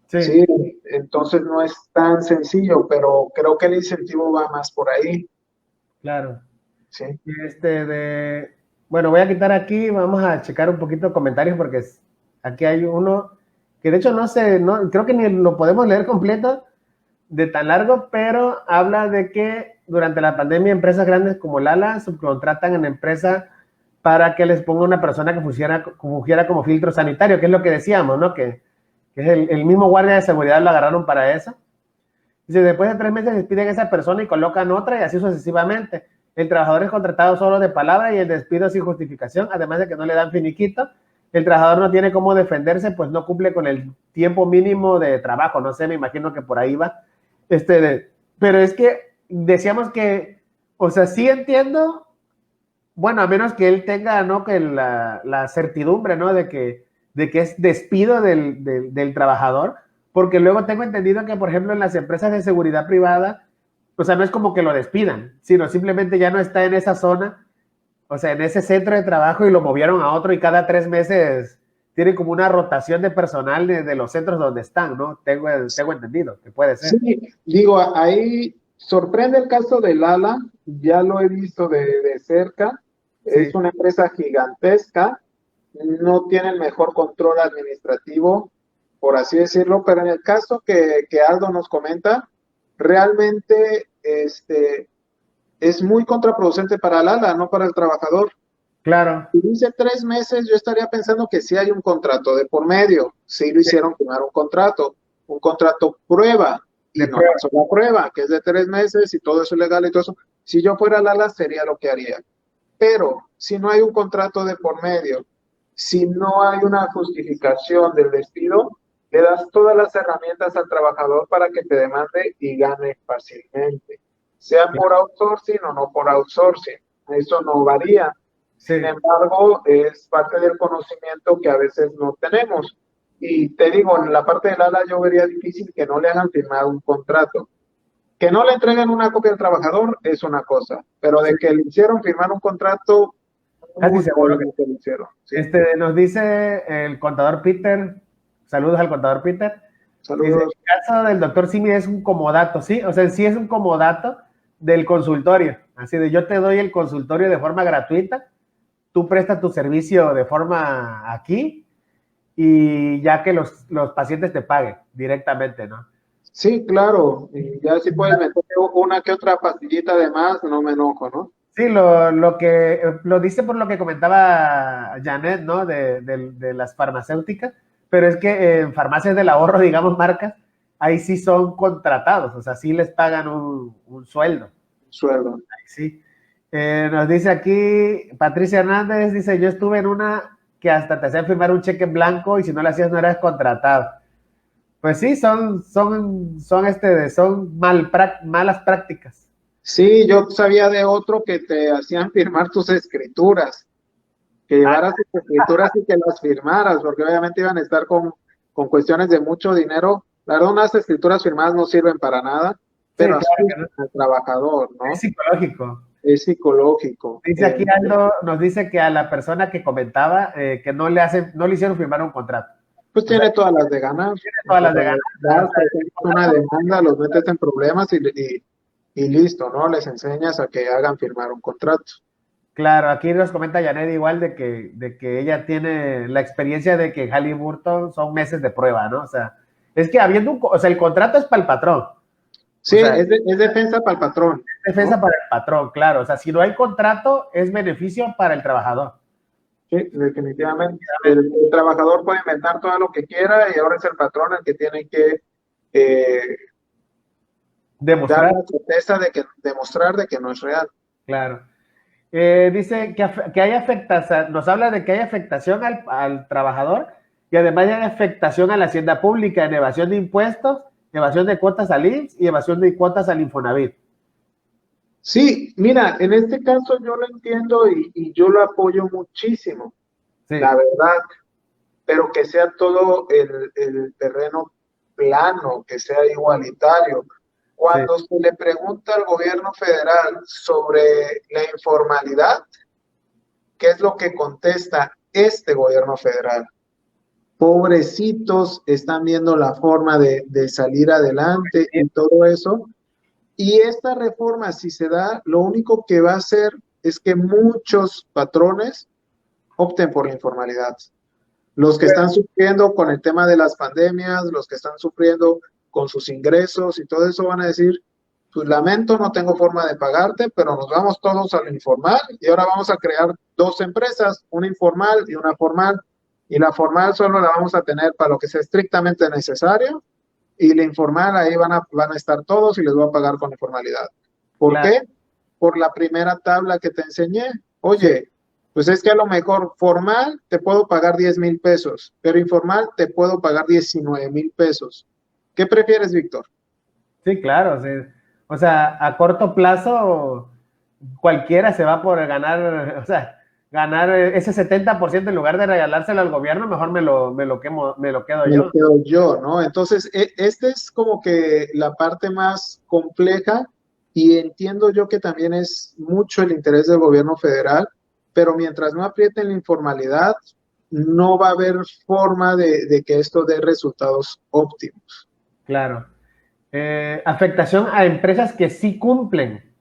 S3: Sí, entonces no es tan sencillo, pero creo que el incentivo va más por ahí.
S2: Claro.
S3: Sí.
S2: Bueno, voy a quitar aquí, vamos a checar un poquito comentarios porque aquí hay uno que de hecho no sé, creo que ni lo podemos leer completo de tan largo, pero habla de que durante la pandemia empresas grandes como Lala subcontratan en empresa para que les ponga una persona que fungiera como filtro sanitario, que es lo que decíamos, ¿no? Que es el mismo guardia de seguridad lo agarraron para eso. Dice, después de 3 meses despiden a esa persona y colocan otra y así sucesivamente. el trabajador es contratado solo de palabra y el despido sin justificación, además de que no le dan finiquito. El trabajador no tiene cómo defenderse, pues no cumple con el tiempo mínimo de trabajo. No sé, me imagino que por ahí va. Pero es que decíamos que, o sea, sí entiendo, bueno, a menos que él tenga, ¿no? Que la certidumbre, ¿no? De que es despido del trabajador, porque luego tengo entendido que, por ejemplo, en las empresas de seguridad privada, o sea, no es como que lo despidan, sino simplemente ya no está en esa zona, o sea, en ese centro de trabajo y lo movieron a otro y cada 3 meses tiene como una rotación de personal de los centros donde están, ¿no? Tengo entendido que puede ser.
S3: Sí, digo, ahí sorprende el caso del ALA, ya lo he visto de cerca,
S2: Sí.
S3: es una empresa gigantesca, no tiene el mejor control administrativo, por así decirlo, pero en el caso que Aldo nos comenta, realmente es muy contraproducente para el ALA, no para el trabajador.
S2: Claro.
S3: Si dice 3 meses, yo estaría pensando que sí hay un contrato de por medio, sí lo hicieron firmar un contrato prueba, y
S2: De
S3: no
S2: prueba.
S3: pasó la prueba, que es de 3 meses y todo eso es legal y todo eso. Si yo fuera Lala, sería lo que haría. Pero si no hay un contrato de por medio, si no hay una justificación del despido, le das todas las herramientas al trabajador para que te demande y gane fácilmente, sea por outsourcing o no por outsourcing. Eso no varía.
S2: Sí.
S3: Sin embargo, es parte del conocimiento que a veces no tenemos. Y te digo, en la parte del ALA yo vería difícil que no le hagan firmar un contrato. Que no le entreguen una copia al trabajador es una cosa, pero de que le hicieron firmar un contrato,
S2: Casi
S3: muy
S2: seguro que
S3: probablemente lo hicieron. ¿Sí?
S2: nos dice el contador Peter, saludos al contador Peter. Dice,
S3: Saludos.
S2: el caso del doctor Simi es un comodato, ¿sí? O sea, sí es un comodato del consultorio. Así de, yo te doy el consultorio de forma gratuita, tú prestas tu servicio de forma aquí y ya que los pacientes te paguen directamente, ¿no?
S3: Sí, claro. Y ya si puedes meter una que otra pastillita de más, no me enojo, ¿no?
S2: Sí, lo dice por lo que comentaba Janet, ¿no? De las farmacéuticas, pero es que en farmacias del ahorro, digamos, marcas, ahí sí son contratados, o sea, sí les pagan un sueldo.
S3: Sueldo.
S2: Ahí sí. Nos dice aquí, Patricia Hernández, dice, yo estuve en una que hasta te hacían firmar un cheque en blanco y si no lo hacías no eras contratado. Pues sí, son malas prácticas.
S3: Sí, yo sabía de otro que te hacían firmar tus escrituras, que llevaras tus escrituras y que las firmaras, porque obviamente iban a estar con cuestiones de mucho dinero. La verdad, unas escrituras firmadas no sirven para nada,
S2: Sí,
S3: pero
S2: claro que no.
S3: al trabajador, ¿no?
S2: Es psicológico.
S3: Es psicológico.
S2: Dice aquí Aldo, nos dice que a la persona que comentaba que no le hicieron firmar un contrato.
S3: Pues tiene todas las de ganar.
S2: Tiene todas las de ganar.
S3: Presentas una demanda, los metes en problemas y listo, ¿no? Les enseñas a que hagan firmar un contrato.
S2: Claro, aquí nos comenta Janet igual de que ella tiene la experiencia de que Halliburton son meses de prueba, ¿no? O sea, es que o sea, el contrato es para el patrón.
S3: Sí,
S2: o sea,
S3: es defensa para el patrón.
S2: Es defensa,
S3: ¿no?
S2: para el patrón, claro. O sea, si no hay contrato, es beneficio para el trabajador.
S3: Sí, definitivamente. El trabajador puede inventar todo lo que quiera y ahora es el patrón el que tiene que
S2: Demostrar.
S3: dar la certeza demostrar de que no es real.
S2: Claro. Dice que hay afectación, nos habla de que hay afectación al trabajador y además hay afectación a la hacienda pública en evasión de impuestos, evasión de cuotas al IMSS y evasión de cuotas al Infonavit.
S3: Sí, mira, en este caso yo lo entiendo y yo lo apoyo muchísimo,
S2: Sí.
S3: la verdad, pero que sea todo el terreno plano, que sea igualitario. Cuando se le pregunta al gobierno federal sobre la informalidad, ¿qué es lo que contesta este gobierno federal? Pobrecitos, están viendo la forma de salir adelante y todo eso. Y esta reforma, si se da, lo único que va a hacer es que muchos patrones opten por la informalidad. Los que están sufriendo con el tema de las pandemias, los que están sufriendo con sus ingresos y todo eso van a decir, pues lamento, no tengo forma de pagarte, pero nos vamos todos a lo informal y ahora vamos a crear dos empresas, una informal y una formal. Y la formal solo la vamos a tener para lo que sea estrictamente necesario y la informal ahí van a estar todos y les voy a pagar con informalidad. ¿Por qué? por la primera tabla que te enseñé. Oye, pues es que a lo mejor formal te puedo pagar 10,000 pesos, pero informal te puedo pagar 19,000 pesos. ¿Qué prefieres, Víctor?
S2: Sí, claro. Sí. O sea, a corto plazo cualquiera se va por ganar, o sea, ganar ese 70% en lugar de regalárselo al gobierno, mejor me lo quedo
S3: Me lo
S2: yo.
S3: quedo yo, ¿no? Entonces, este es como que la parte más compleja y entiendo yo que también es mucho el interés del gobierno federal, pero mientras no aprieten la informalidad, no va a haber forma de que esto dé resultados óptimos.
S2: Claro. Afectación a empresas que sí cumplen.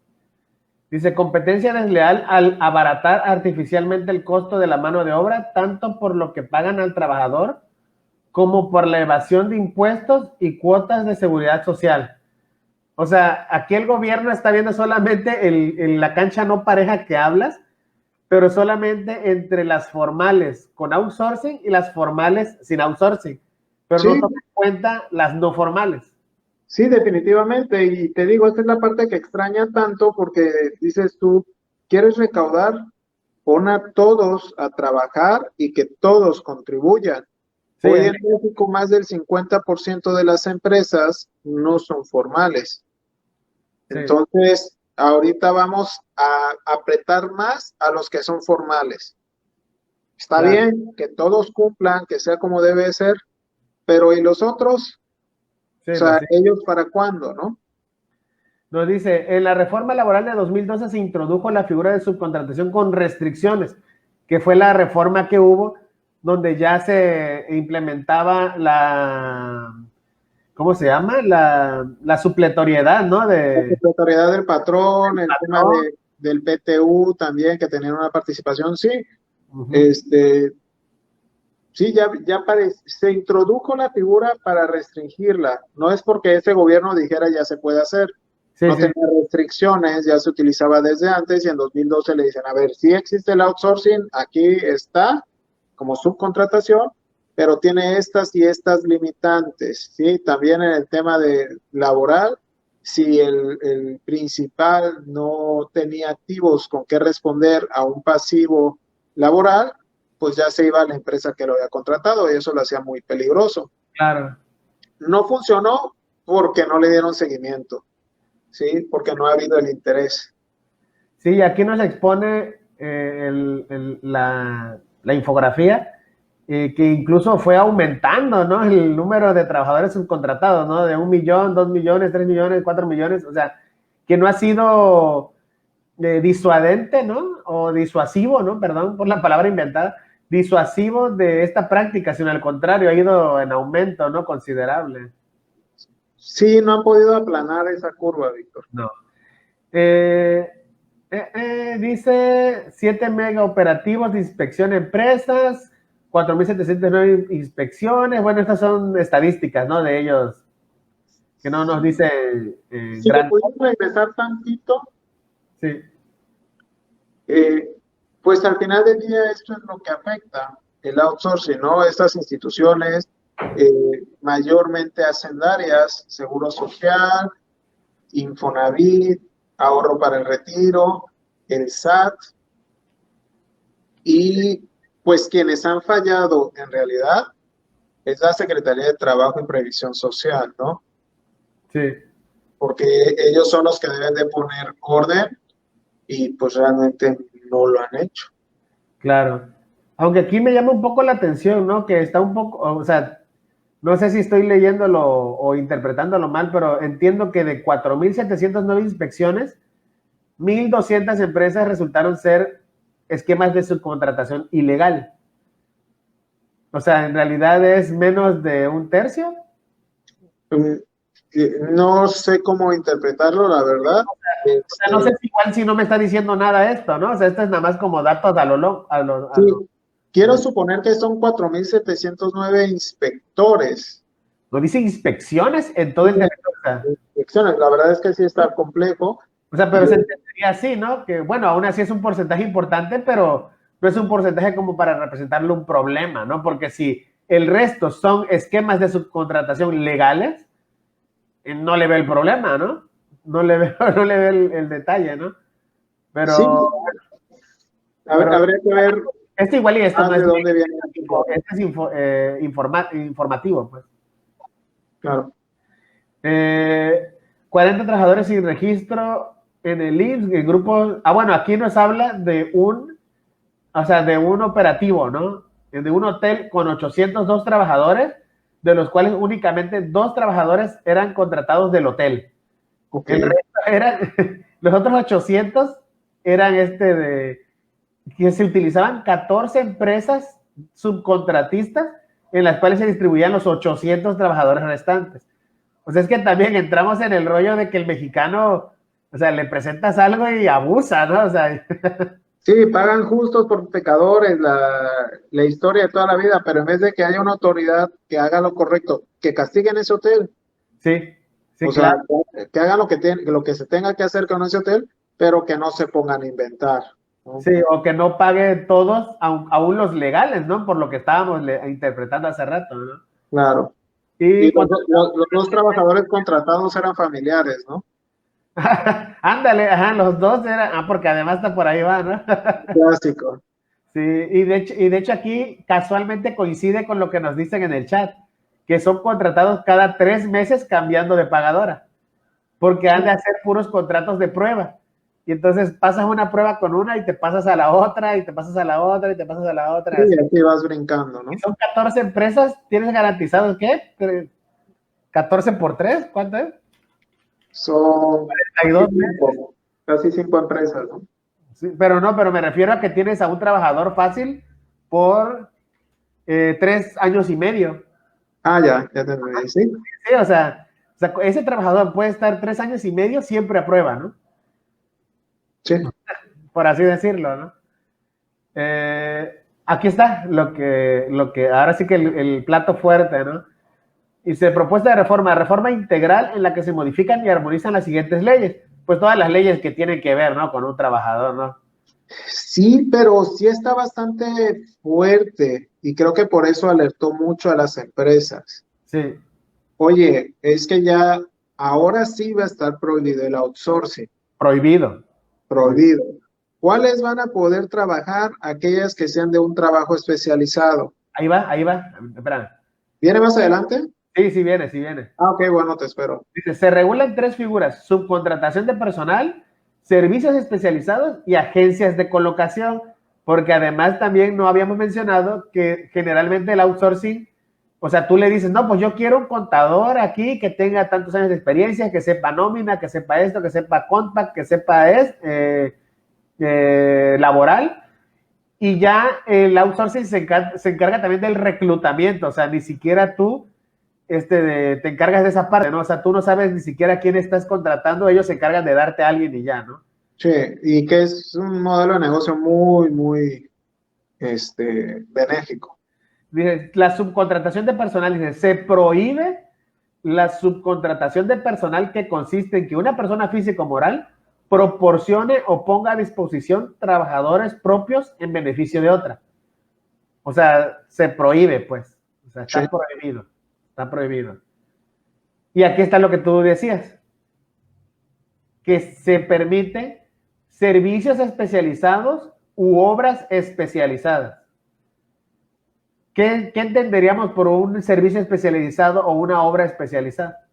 S2: Dice, competencia desleal al abaratar artificialmente el costo de la mano de obra, tanto por lo que pagan al trabajador como por la evasión de impuestos y cuotas de seguridad social. O sea, aquí el gobierno está viendo solamente la cancha no pareja que hablas, pero solamente entre las formales con outsourcing y las formales sin outsourcing, pero no
S3: Sí,
S2: toma en cuenta las no formales.
S3: sí, definitivamente. Y te digo, esta es la parte que extraña tanto porque dices tú, ¿quieres recaudar? Pon a todos a trabajar y que todos contribuyan.
S2: Sí,
S3: Hoy en México más del 50% de las empresas no son formales.
S2: sí,
S3: Entonces, ahorita vamos a apretar más a los que son formales. Está
S2: claro.
S3: bien que todos cumplan, que sea como debe ser, pero ¿y los otros?
S2: Sí,
S3: O
S2: pues
S3: sea,
S2: sí.
S3: ¿ellos para cuándo, no?
S2: Nos dice, en la reforma laboral de 2012 se introdujo la figura de subcontratación con restricciones, que fue la reforma que hubo donde ya se implementaba ¿cómo se llama? La supletoriedad, ¿no?
S3: La
S2: De
S3: secretariedad del patrón, el tema
S2: patrón.
S3: del PTU también, que tenían una participación, sí.
S2: Uh-huh.
S3: Este, sí, se introdujo la figura para restringirla. No es porque ese gobierno dijera ya se puede hacer.
S2: Sí,
S3: No
S2: sí,
S3: tenía restricciones, ya se utilizaba desde antes y en 2012 le dicen, a ver, sí existe el outsourcing, aquí está como subcontratación, pero tiene estas y estas limitantes, ¿sí? También en el tema de laboral, si el principal no tenía activos con qué responder a un pasivo laboral, pues ya se iba a la empresa que lo había contratado y eso lo hacía muy peligroso.
S2: claro.
S3: No funcionó porque no le dieron seguimiento, ¿sí? Porque no ha habido el interés.
S2: Sí, aquí nos expone la infografía, que incluso fue aumentando, ¿no? El número de trabajadores subcontratados, ¿no? De 1 millón, 2 millones, 3 millones, 4 millones, o sea, que no ha sido disuadente, ¿no? O disuasivo, ¿no? Perdón por la palabra inventada, disuasivo de esta práctica, sino al contrario, ha ido en aumento, ¿no? Considerable.
S3: Sí, no han podido aplanar esa curva, Víctor.
S2: No. Eh, dice 7 mega operativos de inspección a empresas, 4.709 inspecciones. Bueno, estas son estadísticas, ¿no? De ellos, que no nos dice
S3: Si le
S2: gran.
S3: pudimos regresar tantito,
S2: Sí,
S3: pues al final del día esto es lo que afecta el outsourcing, ¿no? Estas instituciones mayormente hacendarias, Seguro Social, Infonavit, Ahorro para el Retiro, el SAT, y pues quienes han fallado en realidad es la Secretaría de Trabajo y Previsión Social, ¿no?
S2: sí,
S3: Porque ellos son los que deben de poner orden y pues realmente no lo han hecho.
S2: claro. Aunque aquí me llama un poco la atención, ¿no? Que está un poco, o sea, no sé si estoy leyéndolo o interpretándolo mal, pero entiendo que de 4.709 inspecciones, 1.200 empresas resultaron ser esquemas de subcontratación ilegal. O sea, en realidad es menos de un tercio.
S3: No sé cómo interpretarlo, la verdad.
S2: O sea, no sé si igual si no me está diciendo nada esto, ¿no? O sea, esto es nada más como datos
S3: Sí, quiero suponer que son 4,709 inspectores.
S2: no dice inspecciones en todo el territorio.
S3: Inspecciones, la verdad es que sí está complejo.
S2: O sea, pero se entendería así, ¿no? Que bueno, aún así es un porcentaje importante, pero no es un porcentaje como para representarle un problema, ¿no? Porque si el resto son esquemas de subcontratación legales, no le ve el problema, ¿no? No le ve, no le ve el detalle, ¿no? Pero,
S3: Sí, habría que ver
S2: esto igual y esto no
S3: de
S2: es,
S3: dónde viene.
S2: esto es informativo, pues.
S3: Claro.
S2: 40 trabajadores sin registro en el IMSS, en grupos. Bueno, aquí nos habla de de un operativo, ¿no? De un hotel con 802 trabajadores, de los cuales únicamente 2 trabajadores eran contratados del hotel.
S3: Okay.
S2: El resto eran, los otros 800 eran que se utilizaban 14 empresas subcontratistas en las cuales se distribuían los 800 trabajadores restantes. O sea, es que también entramos en el rollo de que el mexicano, o sea, le presentas algo y abusa, ¿no? O sea,
S3: Sí, pagan justos por pecadores, la historia de toda la vida, pero en vez de que haya una autoridad que haga lo correcto, que castiguen ese hotel,
S2: sí,
S3: o
S2: claro.
S3: sea, que hagan lo que se tenga que hacer con ese hotel, pero que no se pongan a inventar, ¿no?
S2: Sí, o que no pague todos, aún los legales, ¿no? Por lo que estábamos interpretando hace rato, ¿no?
S3: Claro.
S2: Y
S3: Y los 2 trabajadores contratados eran familiares, ¿no?
S2: ándale, ajá, los 2 eran, porque además está por ahí va, ¿no?
S3: Clásico.
S2: Sí, y de hecho aquí casualmente coincide con lo que nos dicen en el chat, que son contratados cada 3 meses cambiando de pagadora, porque han de hacer puros contratos de prueba. Y entonces pasas una prueba con una y te pasas a la otra, y te pasas a la otra, y te pasas a la otra.
S3: Sí, así vas brincando, ¿no?
S2: Y son 14 empresas, ¿tienes garantizados qué? 14 por 3, ¿cuánto es?
S3: Son
S2: 42 meses.
S3: casi 5 empresas, ¿no?
S2: Sí, pero me refiero a que tienes a un trabajador fácil por 3 años y medio.
S3: Ya te entendí, sí.
S2: Sí, o sea, ese trabajador puede estar 3 años y medio siempre a prueba, ¿no?
S3: Sí.
S2: Por así decirlo, ¿no? Aquí está ahora sí que el plato fuerte, ¿no? Y se propuesta de reforma integral en la que se modifican y armonizan las siguientes leyes. Pues todas las leyes que tienen que ver, ¿no? Con un trabajador, ¿no?
S3: Sí, pero sí está bastante fuerte y creo que por eso alertó mucho a las empresas.
S2: Sí.
S3: Oye, es que ya ahora sí va a estar prohibido el outsourcing.
S2: Prohibido.
S3: Prohibido. ¿Cuáles van a poder trabajar? Aquellas que sean de un trabajo especializado.
S2: Ahí va. Espera.
S3: ¿Viene más adelante?
S2: Sí viene.
S3: Ok, bueno, te espero.
S2: Dice, se regulan 3 figuras: subcontratación de personal, servicios especializados y agencias de colocación, porque además también no habíamos mencionado que generalmente el outsourcing, o sea, tú le dices, no, pues yo quiero un contador aquí que tenga tantos años de experiencia, que sepa nómina, que sepa esto, que sepa compact, que sepa laboral, y ya el outsourcing se encarga también del reclutamiento, o sea, ni siquiera tú te encargas de esa parte, ¿no? O sea, tú no sabes ni siquiera quién estás contratando, ellos se encargan de darte a alguien y ya, ¿no?
S3: Sí, y que es un modelo de negocio muy, muy, benéfico.
S2: Dice, la subcontratación de personal, dice, se prohíbe la subcontratación de personal que consiste en que una persona física o moral proporcione o ponga a disposición trabajadores propios en beneficio de otra. O sea, se prohíbe, pues. O sea, está prohibido. Está prohibido. Y aquí está lo que tú decías, que se permite servicios especializados u obras especializadas. ¿Qué entenderíamos por un servicio especializado o una obra especializada?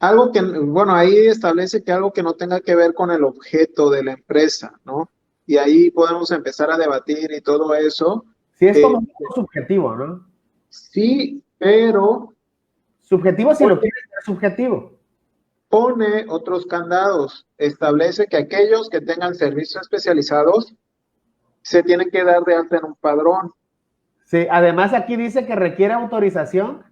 S3: Algo que, bueno, ahí establece que algo que no tenga que ver con el objeto de la empresa, ¿no? Y ahí podemos empezar a debatir y todo eso.
S2: Sí, es como un poco subjetivo, ¿no?
S3: Sí, pero
S2: subjetivo si lo quieres ser subjetivo.
S3: Pone otros candados. Establece que aquellos que tengan servicios especializados se tienen que dar de alta en un padrón.
S2: Sí, además aquí dice que requiere autorización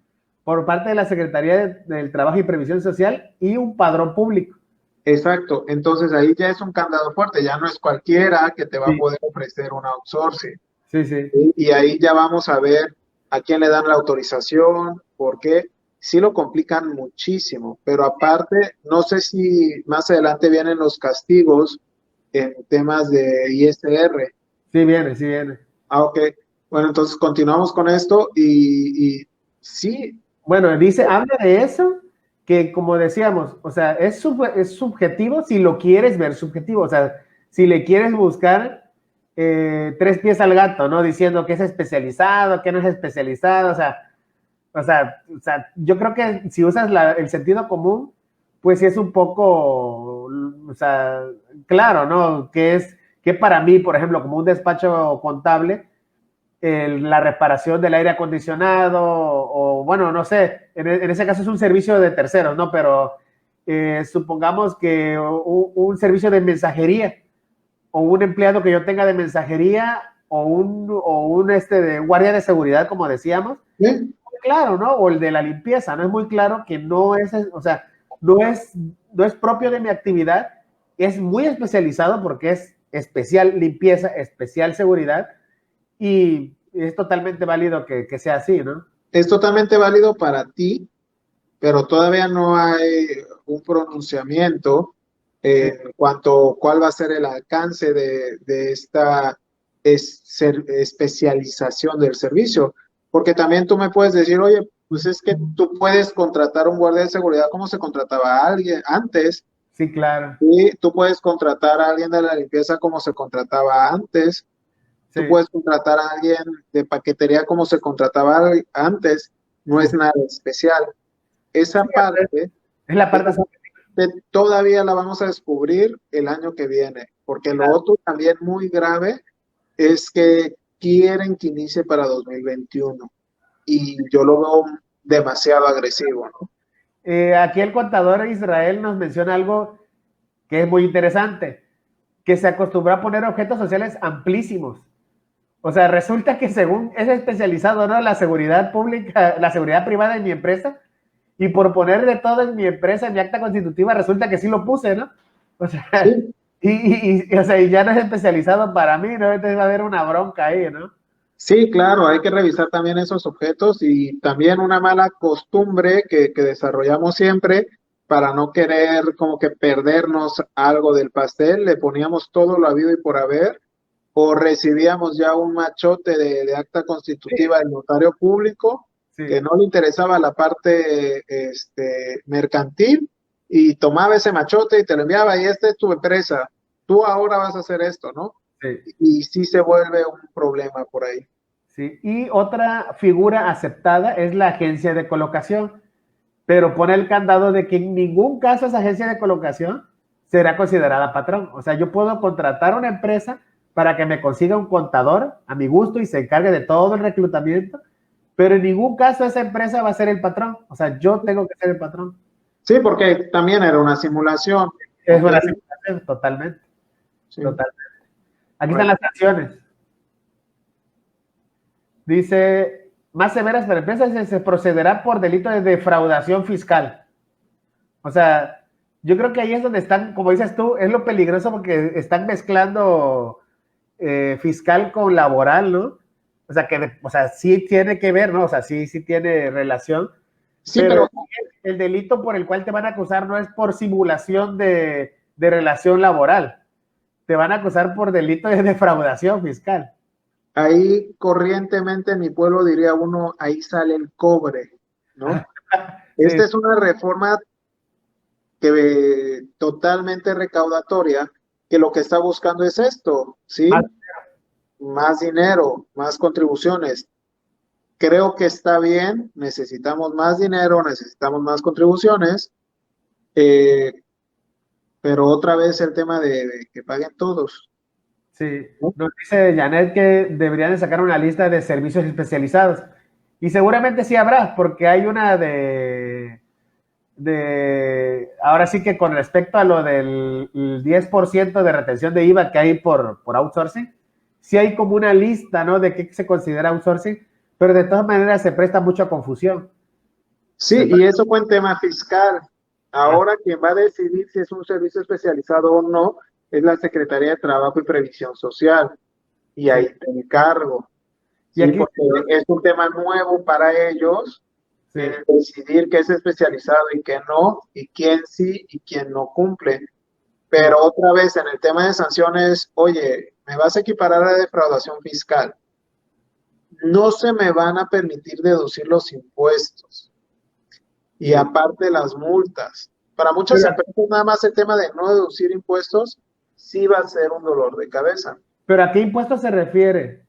S2: por parte de la Secretaría del Trabajo y Previsión Social y un padrón público.
S3: Exacto, entonces ahí ya es un candado fuerte, ya no es cualquiera que te va a poder ofrecer un outsourcing.
S2: Sí.
S3: Y ahí ya vamos a ver a quién le dan la autorización, por qué. Sí lo complican muchísimo, pero aparte, no sé si más adelante vienen los castigos en temas de ISR.
S2: Sí viene.
S3: Ok. Bueno, entonces continuamos con esto y sí.
S2: Bueno, habla de eso, que como decíamos, o sea, es subjetivo si lo quieres ver subjetivo, o sea, si le quieres buscar tres pies al gato, ¿no? Diciendo que es especializado, que no es especializado, yo creo que si usas el sentido común, pues sí es un poco, o sea, claro, ¿no? Que para mí, por ejemplo, como un despacho contable, la reparación del aire acondicionado, o bueno, no sé, en ese caso es un servicio de terceros, ¿no? Pero supongamos que un servicio de mensajería, o un empleado que yo tenga de mensajería, o un de guardia de seguridad, como decíamos,
S3: ¿Sí?
S2: claro, ¿no? O el de la limpieza, ¿no? Es muy claro que no es, o sea, no es propio de mi actividad, es muy especializado porque es especial limpieza, especial seguridad, y es totalmente válido que sea así, ¿no?
S3: Es totalmente válido para ti, pero todavía no hay un pronunciamiento
S2: Sí,
S3: en cuanto a cuál va a ser el alcance de esta especialización del servicio. Porque también tú me puedes decir, oye, pues es que tú puedes contratar un guardia de seguridad como se contrataba a alguien antes,
S2: sí, claro.
S3: y tú puedes contratar a alguien de la limpieza como se contrataba antes,
S2: Sí,
S3: tú puedes contratar a alguien de paquetería como se contrataba antes, no
S2: sí,
S3: es nada especial. Esa
S2: sí,
S3: parte,
S2: es la parte
S3: esa parte todavía la vamos a descubrir el año que viene, porque lo otro también muy grave es que quieren que inicie para 2021 y yo lo veo demasiado agresivo, ¿no?
S2: aquí el contador Israel nos menciona algo que es muy interesante, que se acostumbra a poner objetos sociales amplísimos. O sea, resulta que según es especializado, ¿no? La seguridad pública, la seguridad privada en mi empresa, y por poner de todo en mi empresa, en mi acta constitutiva, resulta que sí lo puse, ¿no? O sea,
S3: Sí,
S2: o sea, y ya no es especializado para mí, ¿no? Entonces va a haber una bronca ahí, ¿no?
S3: sí, claro, hay que revisar también esos objetos y también una mala costumbre que desarrollamos siempre para no querer como que perdernos algo del pastel, le poníamos todo lo habido y por haber o recibíamos ya un machote de acta constitutiva del notario público que
S2: Sí,
S3: no le interesaba la parte mercantil y tomaba ese machote y te lo enviaba y esta es tu empresa, tú ahora vas a hacer esto, ¿no?
S2: sí,
S3: Y sí se vuelve un problema por ahí.
S2: sí. Y otra figura aceptada es la agencia de colocación, pero pone el candado de que en ningún caso esa agencia de colocación será considerada patrón. O sea, yo puedo contratar a una empresa para que me consiga un contador a mi gusto y se encargue de todo el reclutamiento, pero en ningún caso esa empresa va a ser el patrón. O sea, yo tengo que ser el patrón.
S3: Sí, porque también era una simulación,
S2: Es
S3: ¿ok?
S2: una simulación, totalmente,
S3: Sí.
S2: totalmente. Aquí están
S3: Bueno,
S2: las sanciones. Dice, más severas para empresas se procederá por delito de defraudación fiscal. O sea, yo creo que ahí es donde están, como dices tú, es lo peligroso porque están mezclando fiscal con laboral, ¿no? O sea, o sea, sí tiene que ver, ¿no? O sea, sí tiene relación,
S3: sí,
S2: pero
S3: pero
S2: el delito por el cual te van a acusar no es por simulación de relación laboral, te van a acusar por delito de defraudación fiscal.
S3: ahí corrientemente en mi pueblo diría uno, ahí sale el cobre, ¿no?
S2: Sí,
S3: Esta es una reforma que totalmente recaudatoria, que lo que está buscando es esto,
S2: más,
S3: ¿sí? Más dinero, más contribuciones. Creo que está bien, necesitamos más dinero, necesitamos más contribuciones, eh, pero otra vez el tema de que paguen todos,
S2: sí.
S3: ¿no?
S2: Nos dice Janet que deberían de sacar una lista de servicios especializados. Y seguramente sí habrá, porque hay una ahora sí que con respecto a lo del 10% de retención de IVA que hay por outsourcing, sí hay como una lista, ¿no? De qué se considera outsourcing, pero de todas maneras se presta mucha confusión.
S3: Sí, y eso fue en tema fiscal.
S2: Ah,
S3: Ahora quien va a decidir si es un servicio especializado o no es la Secretaría de Trabajo y Previsión Social. Y
S2: sí.
S3: ahí te encargo,
S2: Y
S3: ¿sí?
S2: aquí,
S3: Porque es un tema nuevo para ellos,
S2: sí,
S3: decidir qué es especializado y qué no, y quién sí y quién no cumple.
S2: sí,
S3: Pero otra vez en el tema de sanciones, oye, me vas a equiparar a defraudación fiscal. No se me van a permitir deducir los impuestos. Y aparte las multas. Para muchas empresas nada más el tema de no deducir impuestos sí va a ser un dolor de cabeza.
S2: ¿Pero a qué impuesto se refiere?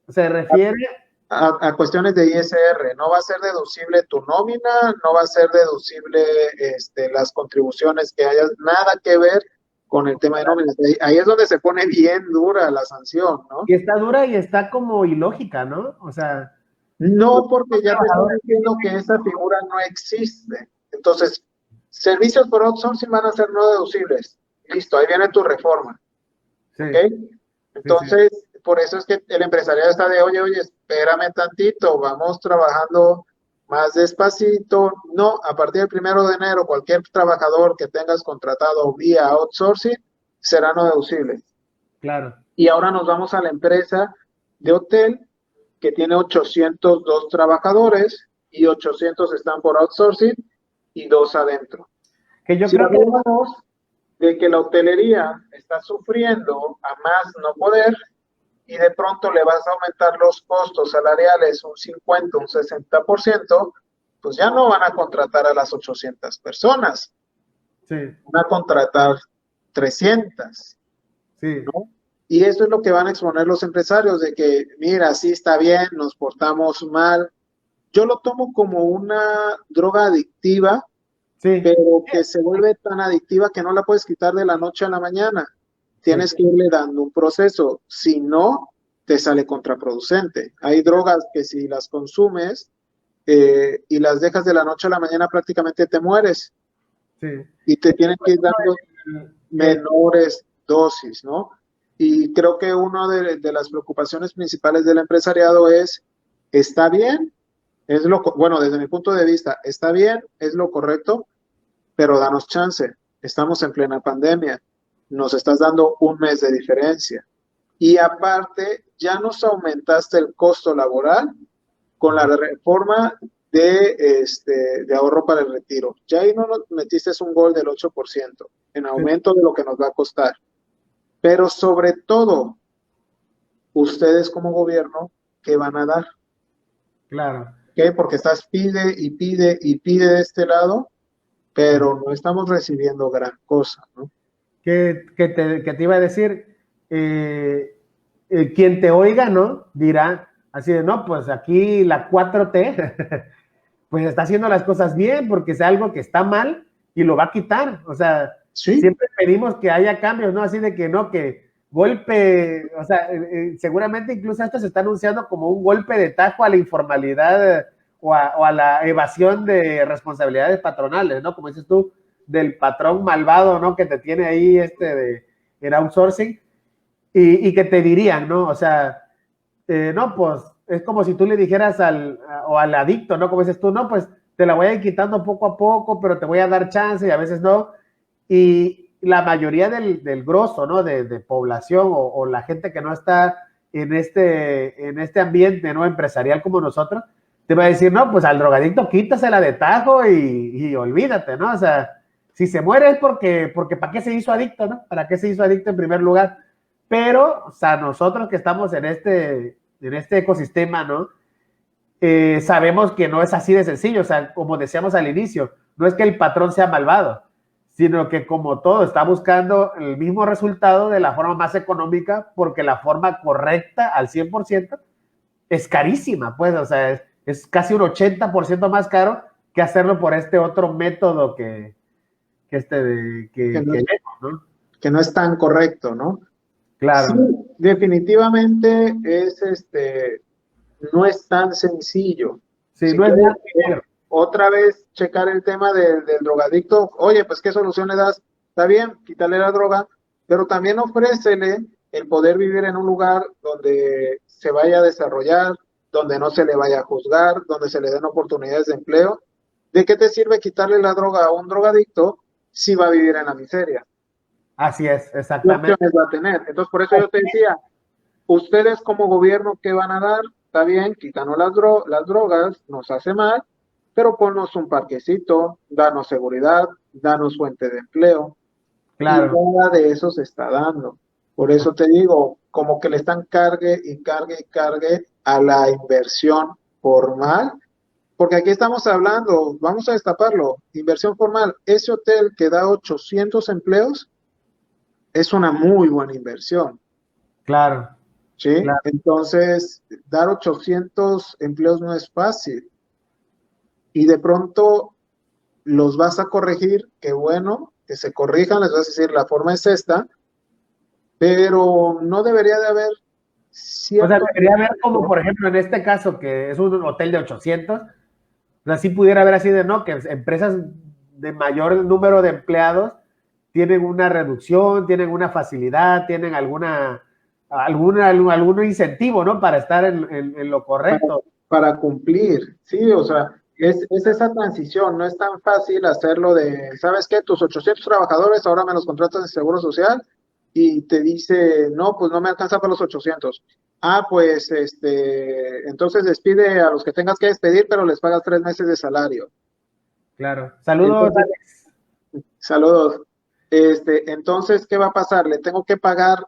S2: Se refiere
S3: A cuestiones de ISR, no va a ser deducible tu nómina, no va a ser deducible las contribuciones que hayas, nada que ver con el tema de nóminas. Ahí es donde se pone bien dura la sanción, ¿no?
S2: y está dura y está como ilógica, ¿no? O sea,
S3: no, porque ya te estoy diciendo que esa figura no existe. Entonces, servicios por outsourcing van a ser no deducibles. Listo, ahí viene tu reforma.
S2: sí,
S3: ¿Ok? Entonces, por eso es que el empresariado está de, oye, espérame tantito, vamos trabajando más despacito. No, a partir del 1 de enero, cualquier trabajador que tengas contratado vía outsourcing será no deducible.
S2: claro.
S3: Y ahora nos vamos a la empresa de hotel que tiene 802 trabajadores y 800 están por outsourcing y 2 adentro.
S2: Que yo
S3: Si
S2: creo que
S3: hablamos de que la hotelería está sufriendo a más no poder y de pronto le vas a aumentar los costos salariales un 50, un 60%, pues ya no van a contratar a las 800 personas, van a contratar 300, ¿no? Y eso es lo que van a exponer los empresarios, de que, mira, sí está bien, nos portamos mal. Yo lo tomo como una droga adictiva, pero que se vuelve tan adictiva que no la puedes quitar de la noche a la mañana. Tienes que irle dando un proceso, si no, te sale contraproducente. Hay drogas que si las consumes y las dejas de la noche a la mañana prácticamente te mueres. Y te tienen que ir dando menores dosis, ¿no? Y creo que una de las preocupaciones principales del empresariado es, ¿está bien? Bueno, desde mi punto de vista, está bien, es lo correcto, pero danos chance. Estamos en plena pandemia. Nos estás dando un mes de diferencia. Y aparte, ya nos aumentaste el costo laboral con la reforma de ahorro para el retiro. Ya ahí no nos metiste un gol del 8% en aumento de lo que nos va a costar. Pero sobre todo, ustedes como gobierno, ¿qué van a dar?
S2: Claro.
S3: ¿Qué? Porque estás pide y pide y pide de este lado, pero no estamos recibiendo gran cosa, ¿no?
S2: Que te iba a decir, quien te oiga, ¿no? Dirá así de, no, pues aquí la 4T, pues está haciendo las cosas bien, porque es algo que está mal y lo va a quitar. O sea, siempre pedimos que haya cambios, ¿no? Así de que no, que golpe, o sea, seguramente incluso esto se está anunciando como un golpe de tajo a la informalidad o a la evasión de responsabilidades patronales, ¿no? Como dices tú, del patrón malvado, ¿no? Que te tiene ahí en outsourcing y que te dirían, ¿no? O sea, no, pues es como si tú le dijeras al adicto, ¿no? Como dices tú, no, pues te la voy a ir quitando poco a poco, pero te voy a dar chance y a veces no. Y la mayoría del grosso, ¿no? De población o la gente que no está en este ambiente, ¿no? Empresarial como nosotros, te va a decir, no, pues al drogadicto quítasela de tajo y olvídate, ¿no? O sea, si se muere es porque ¿para qué se hizo adicto, no? ¿Para qué se hizo adicto en primer lugar? Pero, o sea, nosotros que estamos en este ecosistema, ¿no? Sabemos que no es así de sencillo, o sea, como decíamos al inicio, no es que el patrón sea malvado, sino que como todo está buscando el mismo resultado de la forma más económica, porque la forma correcta al 100% es carísima, pues, o sea, es casi un 80% más caro que hacerlo por este otro método que
S3: no es tan correcto, ¿no?
S2: Claro.
S3: Sí, definitivamente no es tan sencillo.
S2: Sí, si no es nada.
S3: Otra vez checar el tema del drogadicto. Oye, pues ¿qué solución le das? Está bien, quítale la droga, pero también ofrécele el poder vivir en un lugar donde se vaya a desarrollar, donde no se le vaya a juzgar, donde se le den oportunidades de empleo. ¿De qué te sirve quitarle la droga a un drogadicto si va a vivir en la miseria?
S2: Así es, exactamente.
S3: ¿Qué opciones va a tener? Entonces, por eso yo te decía, ustedes como gobierno, ¿qué van a dar? Está bien, quítanos las drogas, nos hace mal, pero ponnos un parquecito, danos seguridad, danos fuente de empleo.
S2: Claro.
S3: Y nada de eso se está dando. Por eso te digo, como que le están cargue y cargue y cargue a la inversión formal, porque aquí estamos hablando, vamos a destaparlo, inversión formal, ese hotel que da 800 empleos es una muy buena inversión,
S2: Claro,
S3: ¿sí?
S2: claro.
S3: Entonces, dar 800 empleos no es fácil y de pronto los vas a corregir, qué bueno, que se corrijan, les vas a decir, la forma es esta, pero no debería de haber
S2: O sea,
S3: cierto...
S2: debería haber como, por ejemplo, en este caso, que es un hotel de 800, o sea, sí pudiera haber así de, ¿no? Que empresas de mayor número de empleados tienen una reducción, tienen una facilidad, tienen algún incentivo, ¿no? Para estar en lo correcto.
S3: para cumplir, sí, o sea, es esa transición, no es tan fácil hacerlo de, ¿sabes qué? Tus 800 trabajadores ahora me los contratas en Seguro Social y te dice, no, pues no me alcanza para los 800. Ah, pues, entonces despide a los que tengas que despedir, pero les pagas 3 meses de salario.
S2: Claro. Saludos,
S3: Entonces, saludos. Entonces, ¿qué va a pasar? ¿Le tengo que pagar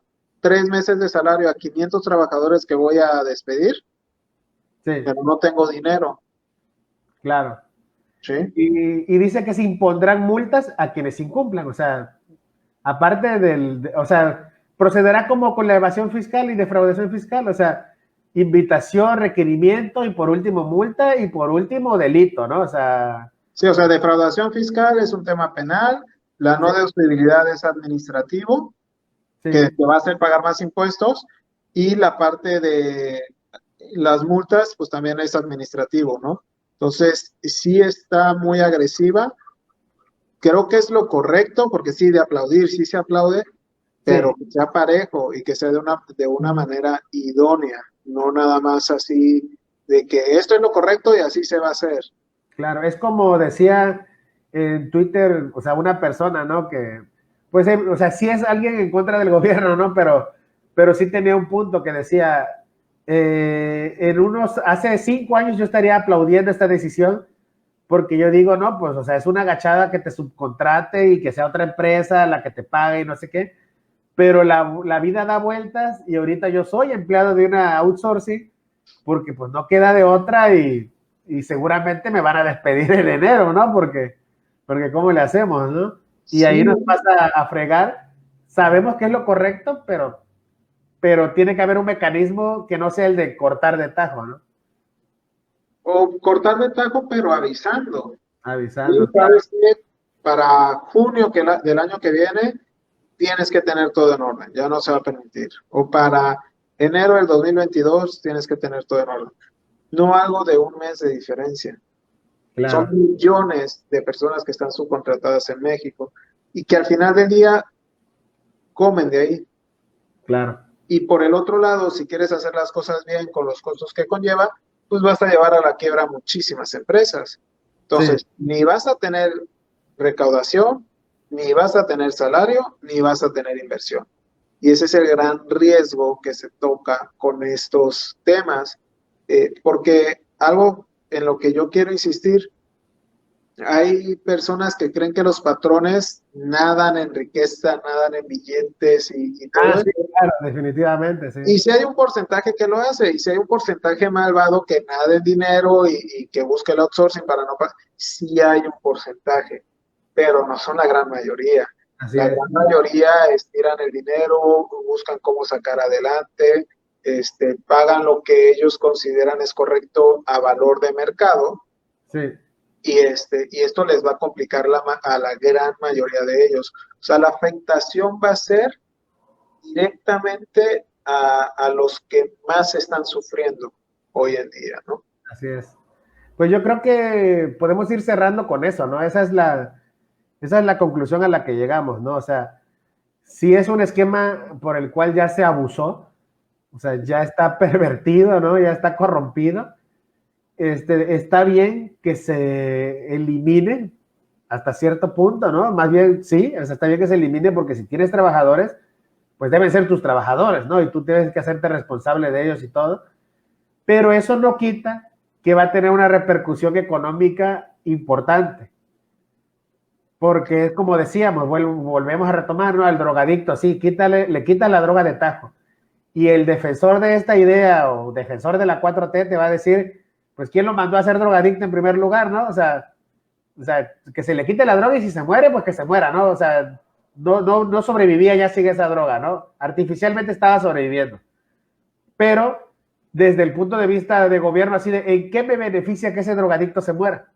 S3: 3 meses de salario a 500 trabajadores que voy a despedir?
S2: sí,
S3: Pero no tengo dinero,
S2: claro.
S3: ¿sí?
S2: Y dice que se impondrán multas a quienes incumplan, o sea, aparte o sea, procederá como con la evasión fiscal y defraudación fiscal, o sea, invitación, requerimiento y por último multa y por último delito, ¿no? O sea,
S3: Sí, o sea, defraudación fiscal es un tema penal, la
S2: sí,
S3: no deducibilidad es administrativo, que
S2: sí,
S3: te va a hacer pagar más impuestos, y la parte de las multas, pues también es administrativo, ¿no? Entonces, sí está muy agresiva, creo que es lo correcto, porque sí, de aplaudir, sí se aplaude, pero
S2: sí,
S3: que sea parejo y que sea de una manera idónea, no nada más así de que esto es lo correcto y así se va a hacer.
S2: claro, es como decía en Twitter, o sea, una persona, ¿no? Que, pues, o sea, sí es alguien en contra del gobierno, ¿no? Pero sí tenía un punto que decía, hace 5 años yo estaría aplaudiendo esta decisión porque yo digo, no, pues, o sea, es una agachada que te subcontrate y que sea otra empresa la que te pague y no sé qué, pero la vida da vueltas y ahorita yo soy empleado de una outsourcing porque pues no queda de otra y seguramente me van a despedir en enero, ¿no? Porque ¿cómo le hacemos, no? Y ahí
S3: Sí,
S2: nos pasa a fregar. Sabemos que es lo correcto, pero tiene que haber un mecanismo que no sea el de cortar de tajo, ¿no?
S3: o cortar de tajo, pero avisando. Y
S2: Avisando, claro.
S3: sabes que para junio del año que viene tienes que tener todo en orden, ya no se va a permitir. O para enero del 2022 tienes que tener todo en orden. No algo de un mes de diferencia. Son
S2: Claro,
S3: millones de personas que están subcontratadas en México y que al final del día comen de ahí.
S2: claro.
S3: Y por el otro lado, si quieres hacer las cosas bien con los costos que conlleva, pues vas a llevar a la quiebra muchísimas empresas.
S2: Sí,
S3: Entonces, ni vas a tener recaudación, ni vas a tener salario, ni vas a tener inversión. Y ese es el gran riesgo que se toca con estos temas, porque algo en lo que yo quiero insistir, hay personas que creen que los patrones nadan en riqueza, nadan en billetes y todo
S2: sí,
S3: eso.
S2: claro, definitivamente, sí.
S3: Y si hay un porcentaje que lo hace, y si hay un porcentaje malvado que nada en dinero y que busque el outsourcing para no pagar, sí hay un porcentaje, pero no son la gran mayoría.
S2: Así
S3: La
S2: es.
S3: gran mayoría estiran el dinero, buscan cómo sacar adelante, pagan lo que ellos consideran es correcto a valor de mercado,
S2: Sí.
S3: y esto les va a complicar a la gran mayoría de ellos. O sea, la afectación va a ser directamente a los que más están sufriendo hoy en día, ¿no?
S2: Así es. Pues yo creo que podemos ir cerrando con eso, ¿no? Esa es la conclusión a la que llegamos, ¿no? O sea, si es un esquema por el cual ya se abusó, o sea, ya está pervertido, ¿no? Ya está corrompido. Está bien que se elimine hasta cierto punto, ¿no? Más bien, sí, o sea, está bien que se elimine porque si tienes trabajadores, pues deben ser tus trabajadores, ¿no? Y tú tienes que hacerte responsable de ellos y todo. Pero eso no quita que va a tener una repercusión económica importante. Porque es como decíamos, volvemos a retomar, ¿no? Al drogadicto, sí, le quita la droga de tajo. Y el defensor de esta idea o defensor de la 4T te va a decir, pues ¿quién lo mandó a ser drogadicto en primer lugar, no? O sea, que se le quite la droga y si se muere, pues que se muera, ¿no? O sea, no sobrevivía ya sin esa droga, ¿no? Artificialmente estaba sobreviviendo. Pero desde el punto de vista de gobierno, así de, ¿en qué me beneficia que ese drogadicto se muera?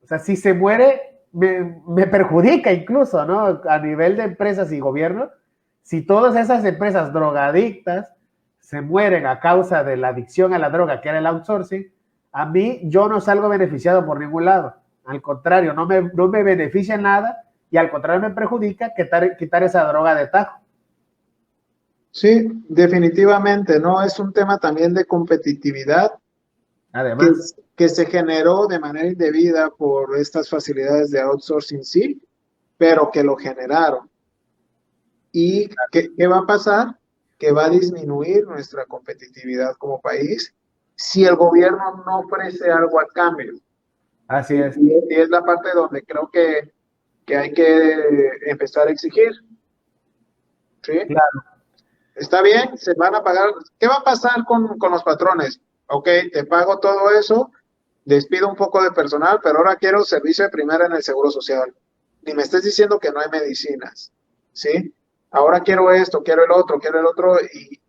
S2: O sea, si se muere, me perjudica incluso, ¿no? A nivel de empresas y gobierno, si todas esas empresas drogadictas se mueren a causa de la adicción a la droga, que era el outsourcing, a mí yo no salgo beneficiado por ningún lado. Al contrario, no me beneficia nada y al contrario me perjudica quitar esa droga de tajo.
S3: Sí, definitivamente, ¿no? Es un tema también de competitividad
S2: Además,
S3: que se generó de manera indebida por estas facilidades de outsourcing, sí, pero que lo generaron. ¿Y qué va a pasar? Que va a disminuir nuestra competitividad como país si el gobierno no ofrece algo a cambio.
S2: así es.
S3: Y es la parte donde creo que hay que empezar a exigir. ¿Sí?
S2: Claro.
S3: Está bien, se van a pagar. ¿Qué va a pasar con los patrones? Ok, te pago todo eso, despido un poco de personal, pero ahora quiero servicio de primera en el Seguro Social. Ni me estés diciendo que no hay medicinas, ¿sí? Ahora quiero esto, quiero el otro,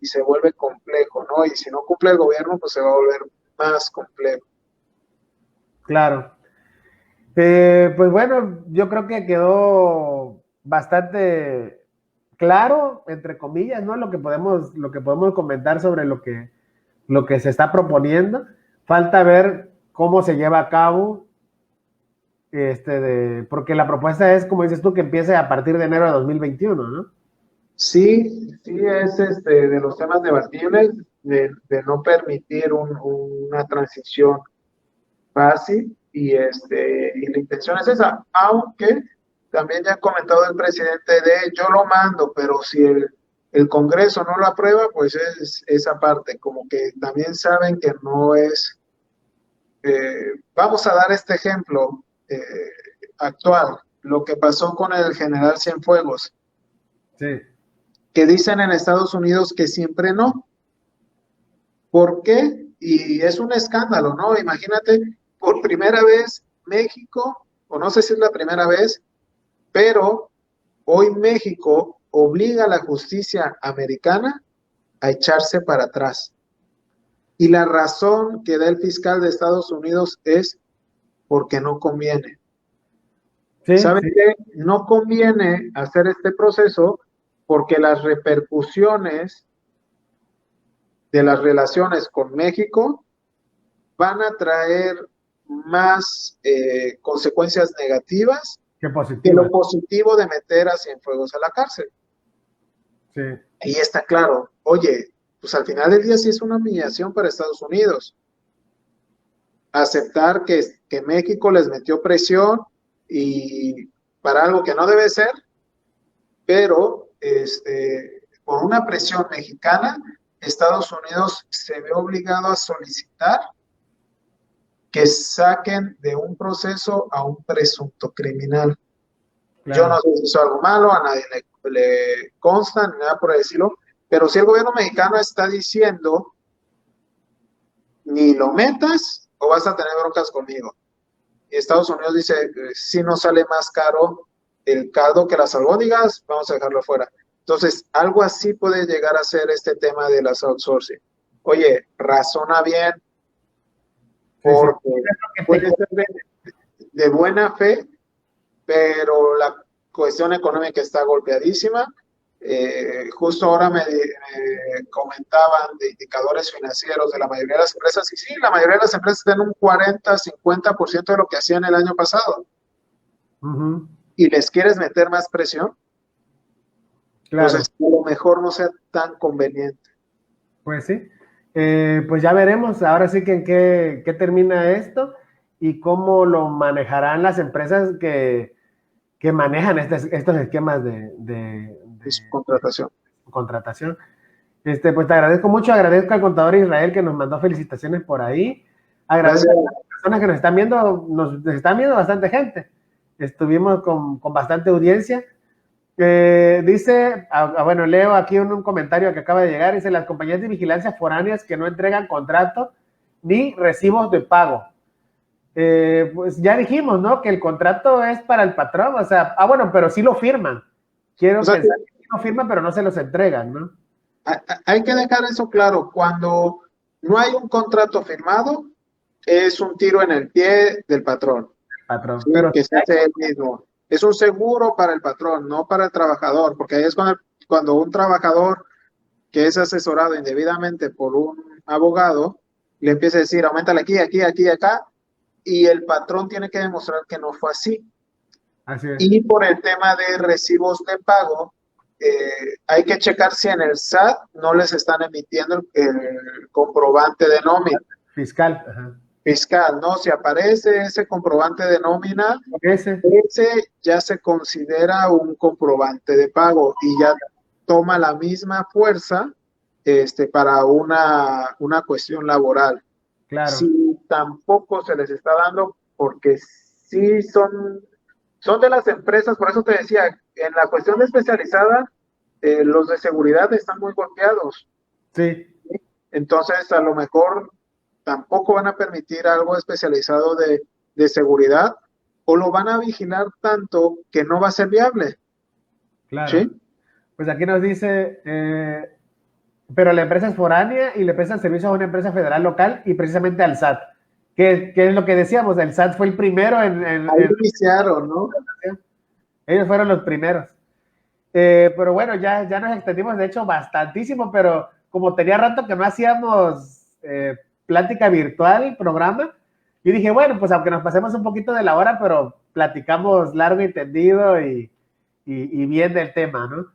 S3: y se vuelve complejo, ¿no? Y si no cumple el gobierno, pues se va a volver más complejo.
S2: Claro. Pues bueno, yo creo que quedó bastante claro, entre comillas, ¿no? Lo que podemos comentar sobre lo que se está proponiendo. Falta ver cómo se lleva a cabo, porque la propuesta es, como dices tú, que empiece a partir de enero de 2021, ¿no?
S3: Sí, sí es de los temas debatibles de no permitir una transición fácil y la intención es esa, aunque también ya ha comentado el presidente de yo lo mando, pero si el Congreso no lo aprueba, pues es esa parte, como que también saben que no es, vamos a dar este ejemplo actual, lo que pasó con el general Cienfuegos,
S2: Sí.
S3: que dicen en Estados Unidos que siempre no. ¿Por qué? Y es un escándalo, ¿no? Imagínate, por primera vez México, o no sé si es la primera vez, pero hoy México obliga a la justicia americana a echarse para atrás. Y la razón que da el fiscal de Estados Unidos es porque no conviene.
S2: Sí,
S3: ¿Saben
S2: sí.
S3: qué? No conviene hacer este proceso porque las repercusiones de las relaciones con México van a traer más consecuencias negativas
S2: Qué
S3: que
S2: positivo.
S3: lo positivo de meter a Cienfuegos a la cárcel.
S2: Sí.
S3: Ahí está claro. Oye, pues al final del día sí es una humillación para Estados Unidos. Aceptar que México les metió presión y para algo que no debe ser, pero por una presión mexicana, Estados Unidos se ve obligado a solicitar que saquen de un proceso a un presunto criminal.
S2: Claro.
S3: Yo no sé si hizo algo malo, a nadie le consta, ni nada por decirlo, pero si el gobierno mexicano está diciendo, ni lo metas o vas a tener broncas conmigo. Y Estados Unidos dice, si no sale más caro el caldo que las albóndigas, vamos a dejarlo fuera. Entonces, algo así puede llegar a ser este tema de las outsourcing. Oye, razona bien, porque puede ser de buena fe, pero la cuestión económica está golpeadísima. Justo ahora me comentaban de indicadores financieros de la mayoría de las empresas, y sí, la mayoría de las empresas tienen un 40-50% de lo que hacían el año pasado.
S2: Uh-huh.
S3: ¿Y les quieres meter más presión?
S2: Claro.
S3: Pues a lo mejor no sea tan conveniente.
S2: Pues sí. Pues ya veremos ahora sí que en qué termina esto y cómo lo manejarán las empresas que manejan estos esquemas de
S3: Es contratación.
S2: contratación. Pues te agradezco mucho, agradezco al contador Israel que nos mandó felicitaciones por ahí. Agradezco
S3: Gracias.
S2: a las personas que nos están viendo bastante gente. Estuvimos con bastante audiencia. Dice, bueno, leo aquí un comentario que acaba de llegar, dice, las compañías de vigilancia foráneas que no entregan contrato ni recibos de pago. Pues ya dijimos, ¿no? Que el contrato es para el patrón, o sea, bueno, pero sí lo firman. Quiero
S3: O sea,
S2: pensar que sí lo firman, pero no se los entregan, ¿no?
S3: hay que dejar eso claro. Cuando no hay un contrato firmado, es un tiro en el pie del patrón.
S2: Patrón.
S3: Sí,
S2: Pero
S3: que se hace él mismo. Es un seguro para el patrón, no para el trabajador, porque ahí es cuando un trabajador que es asesorado indebidamente por un abogado le empieza a decir, aumentale aquí, aquí, aquí, acá, y el patrón tiene que demostrar que no fue así.
S2: así es.
S3: Y por el tema de recibos de pago, hay que checar si en el SAT no les están emitiendo el comprobante de nómina
S2: Fiscal. Ajá.
S3: fiscal, ¿no? Si aparece ese comprobante de nómina,
S2: Ese.
S3: ese ya se considera un comprobante de pago y ya toma la misma fuerza para una cuestión laboral.
S2: Claro.
S3: Si tampoco se les está dando, porque sí son de las empresas, por eso te decía, en la cuestión de especializada, los de seguridad están muy golpeados.
S2: Sí.
S3: Entonces, a lo mejor tampoco van a permitir algo especializado de seguridad o lo van a vigilar tanto que no va a ser viable.
S2: Claro.
S3: ¿Sí?
S2: Pues aquí nos dice, pero la empresa es foránea y le prestan servicios a una empresa federal local y precisamente al SAT. Que es lo que decíamos, el SAT fue el primero
S3: Ahí iniciaron, ¿no?
S2: ellos fueron los primeros. Pero bueno, ya nos extendimos, de hecho, bastantísimo, pero como tenía rato que no hacíamos plática virtual, programa, yo dije, bueno, pues aunque nos pasemos un poquito de la hora, pero platicamos largo y tendido y bien del tema, ¿no?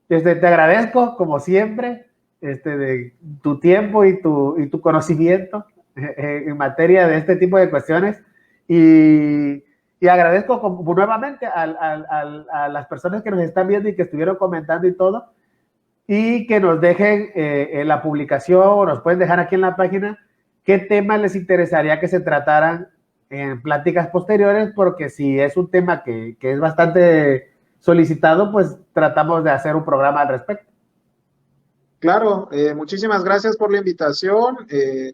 S2: Te agradezco, como siempre, de tu tiempo y tu conocimiento en materia de este tipo de cuestiones y agradezco nuevamente a las personas que nos están viendo y que estuvieron comentando y todo, y que nos dejen en la publicación o nos pueden dejar aquí en la página qué temas les interesaría que se trataran en pláticas posteriores, porque si es un tema que es bastante solicitado, pues tratamos de hacer un programa al respecto.
S3: Claro, muchísimas gracias por la invitación,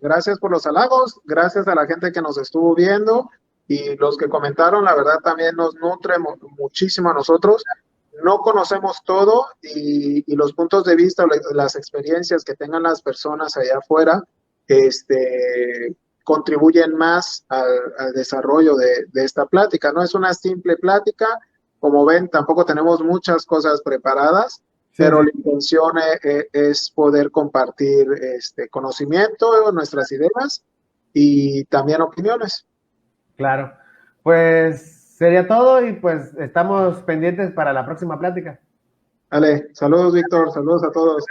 S3: gracias por los halagos, gracias a la gente que nos estuvo viendo y los que comentaron, la verdad también nos nutre muchísimo a nosotros. No conocemos todo y los puntos de vista, las experiencias que tengan las personas allá afuera, contribuyen más al desarrollo de esta plática. No es una simple plática, como ven, tampoco tenemos muchas cosas preparadas.
S2: Sí,
S3: Pero
S2: sí.
S3: la intención es poder compartir conocimiento, nuestras ideas y también opiniones.
S2: Claro. Pues sería todo y pues estamos pendientes para la próxima plática.
S3: Vale, saludos Víctor, saludos a todos.